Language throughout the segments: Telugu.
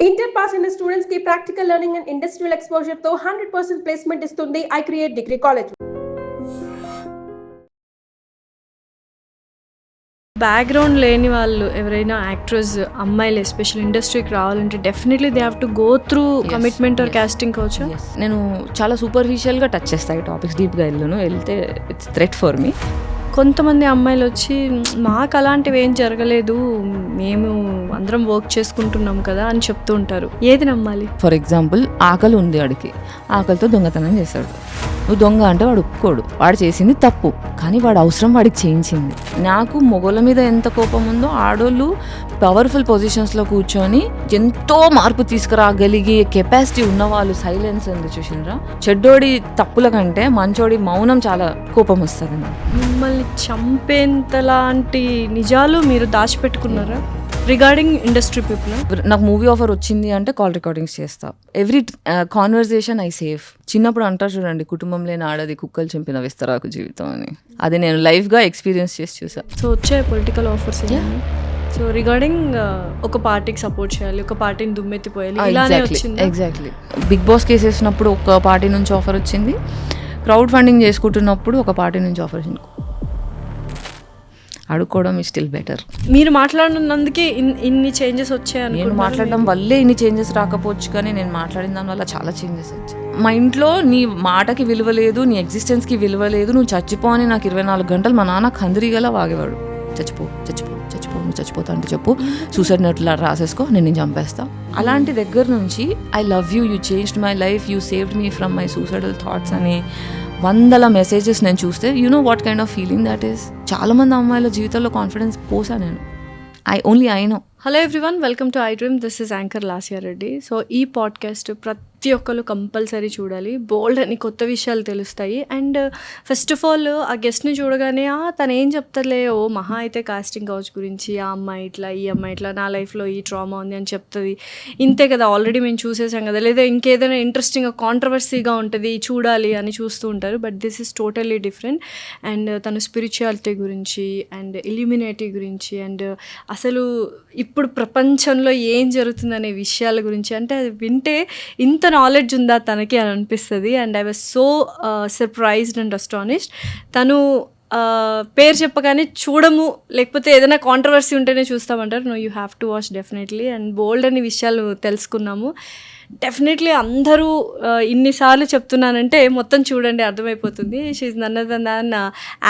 ఇంటర్ పాస్ అయిన స్టూడెంట్స్ కి practical learning and industrial exposure తో 100% ప్లేస్మెంట్ ఇస్తుంది I create degree college. Background లేని వాళ్ళు ఎవరైనా యాక్ట్రెస్ అమ్మాయిలు ఎస్పెషల్ ఇండస్ట్రీకి రావాలంటే definitely they have to go through commitment or casting couch. నేను చాలా సూపర్ఫిషియల్గా టచ్ చేస్తాయి టాపిక్స్, డీప్గా వెళ్తే ఇట్స్ థ్రెట్ ఫర్ మీ. కొంతమంది అమ్మాయిలు వచ్చి మాకు అలాంటివి ఏం జరగలేదు, మేము అందరం వర్క్ చేసుకుంటున్నాం కదా అని చెప్తూ ఉంటారు. ఏది నమ్మాలి? ఫర్ ఎగ్జాంపుల్, ఆకలి ఉంది వాడికి, ఆకలితో దొంగతనం చేశాడు. నువ్వు దొంగ అంటే వాడు ఒప్పుకోడు, వాడు చేసింది తప్పు, కానీ వాడు అవసరం వాడికి చేయించింది. నాకు మొగోళ్ళ మీద ఎంత కోపం ఉందో, ఆడోళ్ళు పవర్ఫుల్ పొజిషన్స్లో కూర్చొని ఎంతో మార్పు తీసుకురాగలిగే కెపాసిటీ ఉన్నవాళ్ళు సైలెన్స్ ఉంది చూసినరా. చెడ్డోడి తప్పుల కంటే మంచోడి మౌనం చాలా కోపం వస్తుంది. మిమ్మల్ని చంపేంతలాంటి నిజాలు మీరు దాచిపెట్టుకున్నారా రిగార్డింగ్ ఇండస్ట్రీ పీపుల్? నాకు మూవీ ఆఫర్ వచ్చింది అంటే కాల్ రికార్డింగ్స్ చేస్తా. Every conversation I save. చిన్నప్పుడు అంటారు చూడండి, కుటుంబం లేని ఆడది కుక్కలు చంపిన విస్తరాకు జీవితం అని. అది నేను లైఫ్గా ఎక్స్పీరియన్స్ చేసి చూసా. సో వచ్చే పొలిటికల్ ఆఫర్స్ సో రిగార్డింగ్ ఒక పార్టీకి సపోర్ట్ చేయాలి, ఒక పార్టీని దుమ్మెత్తిపోయాలి, ఇలానే వచ్చింది. ఎగ్జాక్ట్లీ. బిగ్ బాస్ కేసు వేసినప్పుడు ఒక పార్టీ నుంచి ఆఫర్ వచ్చింది, క్రౌడ్ ఫండింగ్ చేసుకుంటున్నప్పుడు ఒక పార్టీ నుంచి ఆఫర్ వచ్చింది. అడుక్కోవడం ఈజ్ స్టిల్ బెటర్. మీరు మాట్లాడినందుకే ఇన్ని చేంజెస్ వచ్చాయని. నేను మాట్లాడడం వల్లే ఇన్ని చేంజెస్ రాకపోవచ్చు, కానీ నేను మాట్లాడిన దాని వల్ల చాలా చేంజెస్ వచ్చాయి. మా ఇంట్లో నీ మాటకి విలువ లేదు, నీ ఎగ్జిస్టెన్స్కి విలువ లేదు, నువ్వు చచ్చిపో అని నాకు 24 గంటలు మా నాన్న కందిరీగలా వాగేవాడు. చచ్చిపో చచ్చిపో చచ్చిపో, నువ్వు చచ్చిపోతా అంటే చెప్పు, సూసైడ్ నోట్లో రాసేసుకో, నేను చంపేస్తా. అలాంటి దగ్గర నుంచి I love you, you changed my life, you saved me from my suicidal thoughts అని 100 మెసేజెస్ నేను చూస్తే you know what kind of feeling that is. చాలామంది అమ్మాయిల జీవితంలో కాన్ఫిడెన్స్ పోసా నేను. I know. Hello everyone, welcome to I dream. This is anchor Lasya Reddy. So ఈ పాడ్కాస్ట్ ప్రతి ఒక్కరు కంపల్సరీ చూడాలి. బోల్డ్ అని కొత్త విషయాలు తెలుస్తాయి. అండ్ ఫస్ట్ ఆఫ్ ఆల్ ఆ గెస్ట్ని చూడగానే తను ఏం చెప్తారులే, ఓ మహా అయితే కాస్టింగ్ కౌచ్ గురించి, ఆ అమ్మాయి ఇట్లా, ఈ అమ్మాయి ఇట్లా, నా లైఫ్లో ఈ ట్రామా ఉంది అని చెప్తుంది, ఇంతే కదా, ఆల్రెడీ మేము చూసేసాం కదా, లేదా ఇంకేదైనా ఇంట్రెస్టింగ్గా కాంట్రవర్సీగా ఉంటుంది చూడాలి అని చూస్తూ ఉంటారు. But this is totally different. And తను స్పిరిచువాలిటీ గురించి అండ్ ఇల్యూమినేటీ గురించి అండ్ అసలు ఇప్పుడు ప్రపంచంలో ఏం జరుగుతుందనే విషయాల గురించి, అంటే అది వింటే ఇంత నాలెడ్జ్ ఉందా తనకి అని అనిపిస్తుంది. And I was so surprised and astonished. తను పేరు చెప్పగానే చూడము, లేకపోతే ఏదైనా కాంట్రవర్సీ ఉంటేనే చూస్తామంటారు. No, you have to watch definitely. And bold అని విషయాలు తెలుసుకున్నాము. డెఫినెట్లీ అందరూ ఇన్నిసార్లు చెప్తున్నానంటే మొత్తం చూడండి, అర్థమైపోతుంది. She none other than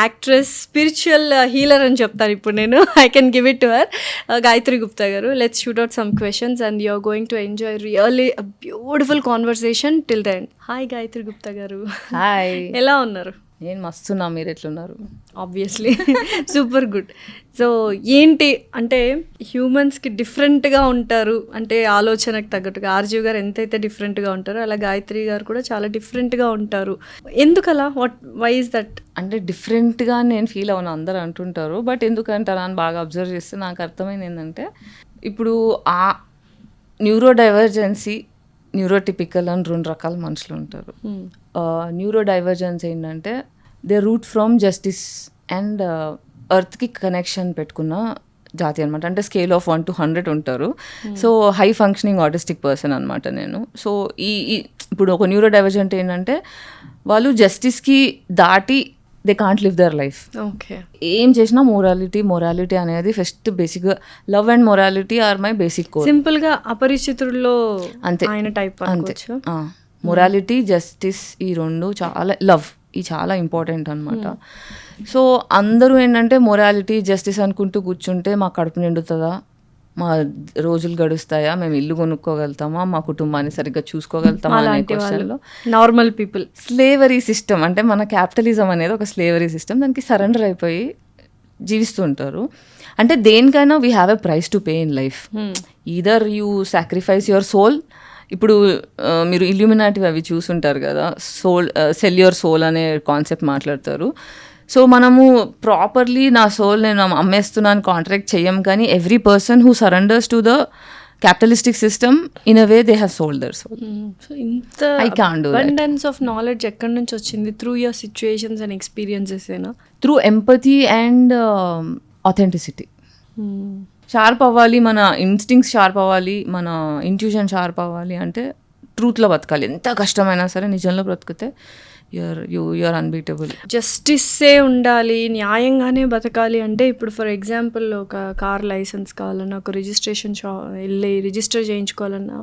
actress, spiritual healer అని చెప్తాను ఇప్పుడు నేను. I can give it to her. Gayatri Gupta గారు, let's shoot out some questions and you are going to enjoy really a beautiful conversation till the end. Hi Gayatri Gupta గారు. హాయ్. ఎలా ఉన్నారు? నేను మస్తున్నా, మీరు ఎట్లున్నారు? Obviously super good. సో ఏంటి అంటే హ్యూమన్స్కి డిఫరెంట్గా ఉంటారు, అంటే ఆలోచనకు తగ్గట్టుగా. ఆర్జీవ్ గారు ఎంతైతే డిఫరెంట్గా ఉంటారో అలా గాయత్రి గారు కూడా చాలా డిఫరెంట్గా ఉంటారు. ఎందుకలా? Why is that? అంటే డిఫరెంట్గా నేను ఫీల్ అవును, అందరూ అంటుంటారు. బట్ ఎందుకంటారా అని బాగా అబ్జర్వ్ చేస్తే నాకు అర్థమైంది ఏంటంటే, ఇప్పుడు ఆ న్యూరో డైవర్జెన్సీ, న్యూరోటిపికల్ అని 2 రకాల మనుషులు ఉంటారు. న్యూరో డైవర్జెన్స్ ఏంటంటే they root from justice and ఎర్త్కి కనెక్షన్ పెట్టుకున్న జాతి అనమాట. అంటే స్కేల్ ఆఫ్ 1 to 100 ఉంటారు. So high functioning autistic person అనమాట నేను. సో ఇప్పుడు ఒక న్యూరో డైవర్జెంట్ ఏంటంటే వాళ్ళు జస్టిస్కి దాటి they can't live their life. Okay. ఏం చేసినా మొరాలిటీ అనేది ఫస్ట్ బేసిక్గా, love and morality are my basic core. సింపుల్గా అపరిచితుల్లో అంతే, ఆయన టైప్ అంతే. మొరాలిటీ, జస్టిస్, ఈ 2 చాలా, లవ్, ఈ చాలా ఇంపార్టెంట్ అనమాట. సో అందరూ ఏంటంటే మొరాలిటీ, జస్టిస్ అనుకుంటూ కూర్చుంటే మా కడుపు నిండుతుందా, మా రోజులు గడుస్తాయా, మేము ఇల్లు కొనుక్కోగలుగుతామా, మా కుటుంబాన్ని సరిగ్గా చూసుకోగలుగుతామా అనే క్వశ్చన్లో నార్మల్ పీపుల్. స్లేవరీ సిస్టమ్, అంటే మన క్యాపిటలిజం అనేది ఒక స్లేవరీ సిస్టమ్, దానికి సరెండర్ అయిపోయి జీవిస్తూ ఉంటారు. అంటే దేనికైనా we have a price to pay in life. Either you sacrifice your soul. ఇప్పుడు మీరు ఇల్యూమినాటివ్ అవి చూసుంటారు కదా, సెల్ యువర్ సోల్ అనే కాన్సెప్ట్ మాట్లాడతారు. సో మనము ప్రాపర్లీ నా సోల్ నేను అమ్మేస్తున్నాను కాంట్రాక్ట్ చెయ్యం, కానీ every person who surrenders to the capitalistic system in a way they have sold their soul. So ఇంత I can't do that. Abundance of knowledge ఎక్కడి నుంచి వచ్చింది? Through your situations and experiences ఏనా? Through empathy and authenticity. Sharp అవ్వాలి, మన ఇన్స్టింక్ట్స్ షార్ప్ అవ్వాలి, మన ఇంట్యూషన్ షార్ప్ అవ్వాలి అంటే ట్రూత్లో బతకాలి. ఎంత కష్టమైనా సరే నిజంలో బ్రతికితే యూఆర్ అన్బీటబుల్. జస్టిస్సే ఉండాలి, న్యాయంగానే బతకాలి అంటే ఇప్పుడు ఫర్ ఎగ్జాంపుల్ ఒక కార్ లైసెన్స్ కావాలన్నా, ఒక రిజిస్ట్రేషన్ వెళ్ళి రిజిస్టర్ చేయించుకోవాలన్నా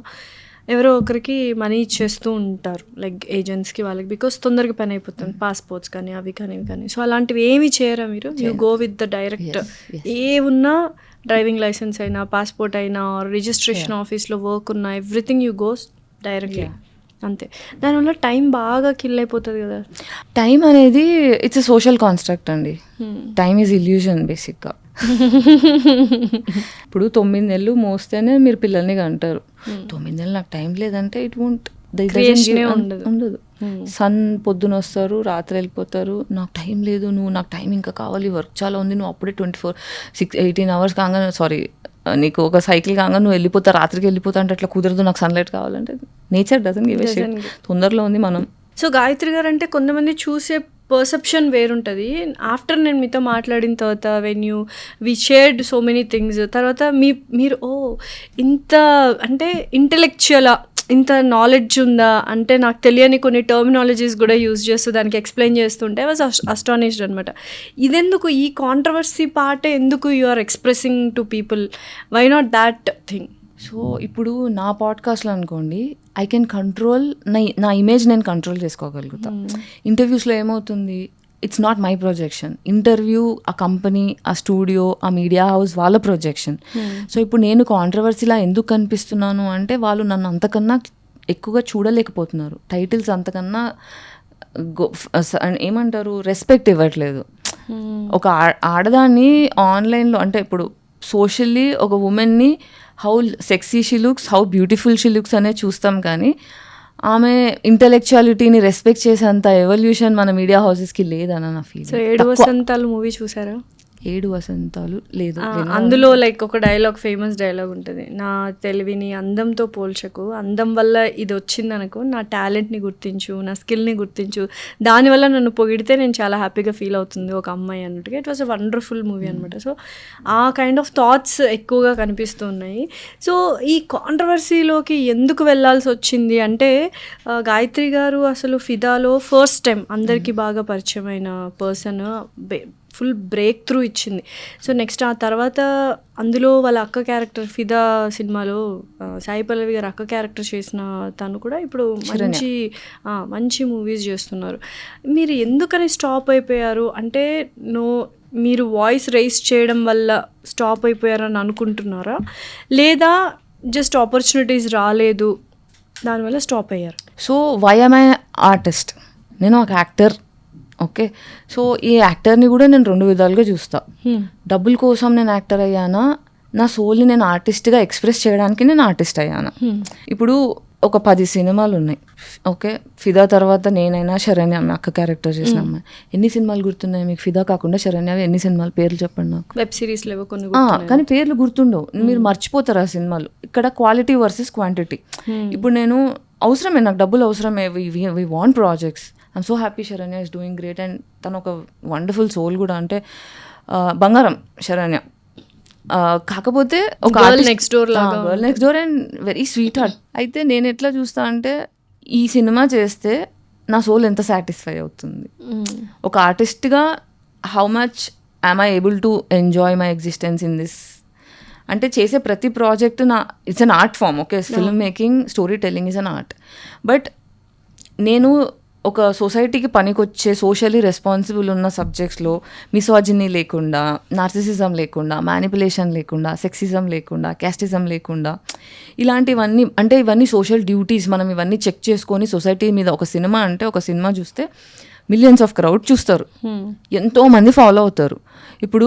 ఎవరో ఒకరికి మనీ ఇచ్చేస్తూ ఉంటారు, లైక్ ఏజెంట్స్కి వాళ్ళకి, బికాస్ తొందరగా పని అయిపోతుంది, పాస్పోర్ట్స్ కానీ అవి కానీ ఇవి కానీ. సో అలాంటివి ఏమి చేయరా మీరు? You go with the direct, ఏ ఉన్నా డ్రైవింగ్ లైసెన్స్ అయినా, పాస్పోర్ట్ అయినా, రిజిస్ట్రేషన్ ఆఫీస్లో వర్క్ ఉన్నా, ఎవ్రీథింగ్ యూ గోస్ డైరెక్ట్లీ, అంతే. దానివల్ల టైం బాగా కిల్ అయిపోతుంది కదా. టైం అనేది ఇట్స్ ఎ సోషల్ కాన్స్ట్రక్ట్ అండి. టైమ్ ఈజ్ ఇల్యూషన్ బేసిక్గా. ఇప్పుడు 9 నెలలు మోస్తేనే మీరు పిల్లల్ని కంటారు. 9 నెలలు నాకు టైం లేదంటే ఇట్ వోంట్ ఉండదు. సన్ పొద్దున వస్తారు, రాత్రి వెళ్ళిపోతారు, నాకు టైం లేదు, నువ్వు నాకు టైం ఇంకా కావాలి, వర్క్ చాలా ఉంది, నువ్వు అప్పుడే 18 అవర్స్ కాగానే నీకు ఒక సైకిల్ కాగా నువ్వు వెళ్ళిపోతా, రాత్రికి వెళ్ళిపోతా అంటే అట్లా కుదరదు, నాకు సన్లైట్ కావాలంటే nature doesn't give a shit. తొందరలో ఉంది మనం. సో గాయత్రి గారు అంటే కొంతమంది చూసే పర్సెప్షన్ వేరుంటుంది. ఆఫ్టర్ నేను మీతో మాట్లాడిన తర్వాత వి షేర్డ్ సో మెనీ థింగ్స్, తర్వాత మీరు ఇంత అంటే ఇంటెలెక్చువలా, ఇంత నాలెడ్జ్ ఉందా అంటే నాకు తెలియని కొన్ని టర్మినాలజీస్ కూడా యూజ్ చేస్తూ దానికి ఎక్స్ప్లెయిన్ చేస్తుంటే ఐ వాజ్ అస్టానిష్డ్ అనమాట. ఇదెందుకు ఈ కాంట్రవర్సీ పార్ట్ ఎందుకు you are expressing to people, why not that thing? So ఇప్పుడు నా పాడ్కాస్ట్లో అనుకోండి, ఐ కెన్ కంట్రోల్ నా ఇమేజ్, నేను కంట్రోల్ చేసుకోగలుగుతా. ఇంటర్వ్యూస్లో ఏమవుతుంది, it's not my projection. Interview ఆ కంపెనీ, ఆ స్టూడియో, ఆ మీడియా హౌస్ వాళ్ళ ప్రొజెక్షన్. సో ఇప్పుడు నేను కాంట్రవర్సీలా ఎందుకు కనిపిస్తున్నాను అంటే వాళ్ళు నన్ను అంతకన్నా ఎక్కువగా చూడలేకపోతున్నారు. టైటిల్స్ అంతకన్నా ఏమంటారు, రెస్పెక్ట్ ఇవ్వట్లేదు. ఒక ఆడదాన్ని ఆన్లైన్లో అంటే ఇప్పుడు సోషల్లీ ఒక ఉమెన్ని how sexy she looks, how beautiful she looks అనేది చూస్తాం, కానీ ఆమె ఇంటెలెక్చువాలిటీని రెస్పెక్ట్ చేసేంత ఎవల్యూషన్ మన మీడియా హౌసెస్కి లేదని నా ఫీల్. సో 7 వసంతాలు మూవీ చూసారా? 7 వసంతాలు లేదు. అందులో లైక్ ఒక డైలాగ్, ఫేమస్ డైలాగ్ ఉంటుంది, నా తెలివిని అందంతో పోల్చకు, అందం వల్ల ఇది వచ్చిందనుకో, నా టాలెంట్ని గుర్తించు, నా స్కిల్ని గుర్తించు, దానివల్ల నన్ను పొగిడితే నేను చాలా హ్యాపీగా ఫీల్ అవుతుంది ఒక అమ్మాయి అన్నట్టుగా. It was a wonderful movie అనమాట. సో ఆ కైండ్ ఆఫ్ థాట్స్ ఎక్కువగా కనిపిస్తున్నాయి. సో ఈ కాంట్రవర్సీలోకి ఎందుకు వెళ్ళాల్సి వచ్చింది అంటే గాయత్రి గారు అసలు ఫిదాలో ఫస్ట్ టైం అందరికీ బాగా పరిచయమైన పర్సన్, ఫుల్ బ్రేక్ త్రూ ఇచ్చింది. సో నెక్స్ట్ ఆ తర్వాత అందులో వాళ్ళ అక్క క్యారెక్టర్, ఫిదా సినిమాలో సాయి పల్లవి గారు అక్క క్యారెక్టర్ చేసిన తను కూడా ఇప్పుడు మంచి మూవీస్ చేస్తున్నారు. మీరు ఎందుకని స్టాప్ అయిపోయారు అంటే మీరు వాయిస్ రైజ్ చేయడం వల్ల స్టాప్ అయిపోయారని అనుకుంటున్నారా, లేదా జస్ట్ ఆపర్చునిటీస్ రాలేదు దానివల్ల స్టాప్ అయ్యారు? So why am I artist, నేను ఒక యాక్టర్. ఓకే, సో ఈ యాక్టర్ని కూడా నేను 2 విధాలుగా చూస్తా. డబ్బుల కోసం నేను యాక్టర్ అయ్యానా, నా సోల్ని నేను ఆర్టిస్ట్గా ఎక్స్ప్రెస్ చేయడానికి నేను ఆర్టిస్ట్ అయ్యానా? ఇప్పుడు ఒక 10 సినిమాలు ఉన్నాయి. ఓకే, ఫిదా తర్వాత నేనైనా శరణ్య అక్క క్యారెక్టర్ చేసిన అమ్మాయి. ఎన్ని సినిమాలు గుర్తున్నాయి మీకు? ఫిదా కాకుండా శరణ్య ఎన్ని సినిమాలు పేర్లు చెప్పండి నాకు. వెబ్ సిరీస్ లేవో కొన్ని, కానీ పేర్లు గుర్తుండవు, మీరు మర్చిపోతారు ఆ సినిమాలు. ఇక్కడ క్వాలిటీ వర్సెస్ క్వాంటిటీ. ఇప్పుడు నేను అవసరమే, నాకు డబ్బులు అవసరమే, we want projects. I'm so happy Saranya is doing great, and తను ఒక వండర్ఫుల్ సోల్ కూడా, అంటే బంగారం శరణ్య. కాకపోతే ఒక girl next door and very sweet heart. అయితే నేను ఎట్లా చూస్తా అంటే ఈ సినిమా చేస్తే నా సోల్ ఎంత సాటిస్ఫై అవుతుంది. ఒక ఆర్టిస్ట్గా how much am I able to enjoy my existence in this. అంటే చేసే ప్రతి project it's an art form. Okay, film making, story telling is an art. But నేను ఒక సొసైటీకి పనికొచ్చే సోషల్లీ రెస్పాన్సిబుల్ ఉన్న సబ్జెక్ట్స్లో మిసోజినీ లేకుండా, నార్సిసిజం లేకుండా, మ్యానిపులేషన్ లేకుండా, సెక్సిజం లేకుండా, క్యాస్టిజం లేకుండా, ఇలాంటివన్నీ, అంటే ఇవన్నీ సోషల్ డ్యూటీస్, మనం ఇవన్నీ చెక్ చేసుకొని సొసైటీ మీద ఒక సినిమా అంటే ఒక సినిమా చూస్తే మిలియన్స్ ఆఫ్ క్రౌడ్ చూస్తారు, ఎంతోమంది ఫాలో అవుతారు. ఇప్పుడు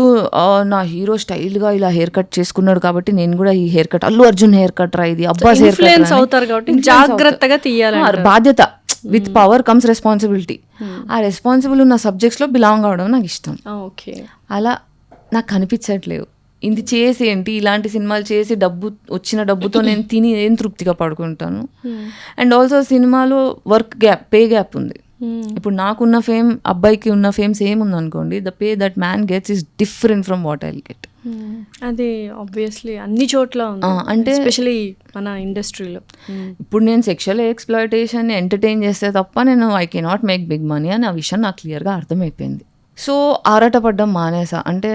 నా హీరో స్టైల్గా ఇలా హెయిర్ కట్ చేసుకున్నాడు కాబట్టి నేను కూడా ఈ hair cut, Allu Arjun hair cut రా, ఇది అబ్బాస్ హెయిర్ కట్ అవుతారు కాబట్టి జాగ్రత్తగా తీయాలి. బాధ్యత, విత్ పవర్ కమ్స్ రెస్పాన్సిబిలిటీ. ఆ రెస్పాన్సిబుల్ ఉన్న సబ్జెక్ట్స్లో బిలాంగ్ అవడం నాకు ఇష్టం. ఓకే, అలా నాకు కనిపించట్లేదు. ఇది చేసి ఏంటి, ఇలాంటి సినిమాలు చేసి వచ్చిన డబ్బుతో నేను తిని ఏం తృప్తిగా పడుకుంటాను. అండ్ ఆల్సో సినిమాలో వర్క్ గ్యాప్, పే గ్యాప్ ఉంది. ఇప్పుడు నాకున్న ఫేమ్, అబ్బాయికి ఉన్న ఫేమ్ సేమ్ ఉంది అనుకోండి, the pay that man gets is different from what I will get. అది ఆబ్వియస్లీ అన్ని చోట్ల ఉంది, అంటే ఎస్పెషలీ మన ఇండస్ట్రీలో. ఇప్పుడు నేను సెక్షువల్ ఎక్స్‌ప్లాయిటేషన్‌ని ఎంటర్‌టైన్ చేస్తే తప్ప నేను I cannot make big money అని ఆ విషయం నాకు క్లియర్‌గా అర్థమైపోయింది. సో ఆరాటపడ్డం మానేసా. అంటే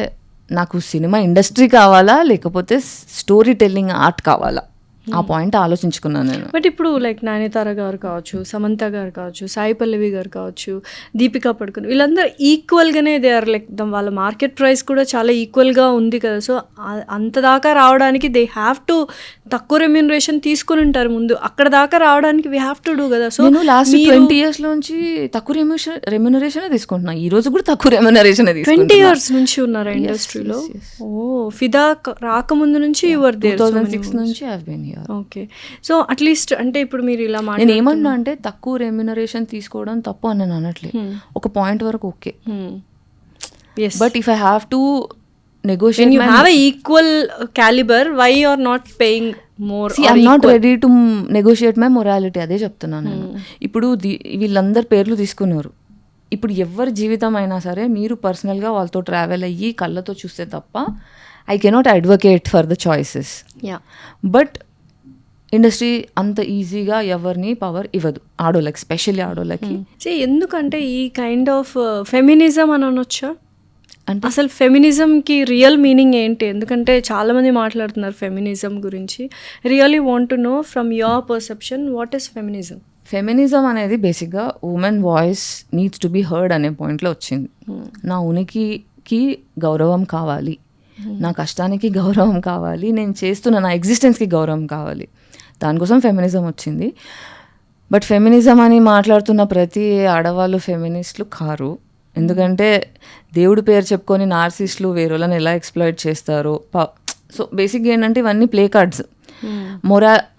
నాకు సినిమా ఇండస్ట్రీ కావాలా, లేకపోతే స్టోరీ టెల్లింగ్ ఆర్ట్ కావాలా, ఆ పాయింట్ ఆలోచించుకున్నాను నేను. బట్ ఇప్పుడు లైక్ నానితార గారు కావచ్చు, సమంత గారు కావచ్చు, సాయి పల్లవి గారు కావచ్చు, దీపికా పడుకుని, వీళ్ళందరూ ఈక్వల్గానే దే ఆర్ లైక్ వాళ్ళ మార్కెట్ ప్రైస్ కూడా చాలా ఈక్వల్గా ఉంది కదా. సో అంత దాకా రావడానికి దే హ్యావ్ టు తక్కువ రెమ్యూనరేషన్ తీసుకుని ఉంటారు ముందు, అక్కడ దాకా రావడానికి వీ హ్యావ్ టు డూ కదా. సో నేను లాస్ట్ 20 years నుంచి తక్కువ రెమ్యూనరేషన్ తీసుకుంటున్నా. ఈ రోజు కూడా తక్కువ రెమ్యూనరేషన్ 20 years నుంచి ఉన్నారా ఇండస్ట్రీలో? ఓ, ఫిదా రాకముందు నుంచి యువర్ దేర్, 2006 నుంచి I have been here. Okay. So at least అంటే ఇప్పుడు మీరు ఇలా నేను ఏమన్నా అంటే తక్కువ రెమ్యూనరేషన్ తీసుకోవడం తప్పు అని నేను అనట్లేదు, ఒక పాయింట్ వరకు okay. But if I have to negotiate, you have a equal caliber, why you are not paying more? See, I'm not ready to negotiate my morality. అదే చెప్తున్నాను నేను. ఇప్పుడు వీళ్ళందరి పేర్లు తీసుకున్నారు. ఇప్పుడు ఎవరి జీవితం అయినా సరే మీరు పర్సనల్గా వాళ్ళతో ట్రావెల్ అయ్యి కళ్ళతో చూస్తే తప్ప I cannot advocate for the choices. But industry అంత ఈజీగా ఎవరిని పవర్ ఇవ్వదు ఆడోళ్ళకి, స్పెషల్లీ ఆడోళ్ళకి. ఎందుకంటే ఈ కైండ్ ఆఫ్ ఫెమినిజం అని అనొచ్చా? అంటే అసలు ఫెమినిజంకి రియల్ మీనింగ్ ఏంటి? ఎందుకంటే చాలామంది మాట్లాడుతున్నారు ఫెమినిజం గురించి. Really want to know from your perception what is feminism? Feminism అనేది బేసిక్గా women voice needs to be heard అనే పాయింట్లో వచ్చింది. నా ఉనికికి గౌరవం కావాలి, నా కష్టానికి గౌరవం కావాలి, నేను చేస్తున్న నా ఎగ్జిస్టెన్స్కి గౌరవం కావాలి, దానికోసం ఫెమినిజం వచ్చింది. బట్ ఫెమినిజం అని మాట్లాడుతున్న ప్రతి ఆడవాళ్ళు ఫెమినిస్టులు కారు. ఎందుకంటే దేవుడి పేరు చెప్పుకొని నార్సిస్టులు వేరేలను ఎలా ఎక్స్ప్లాయిట్ చేస్తారో. సో బేసిక్గా ఏంటంటే ఇవన్నీ ప్లే కార్డ్స్.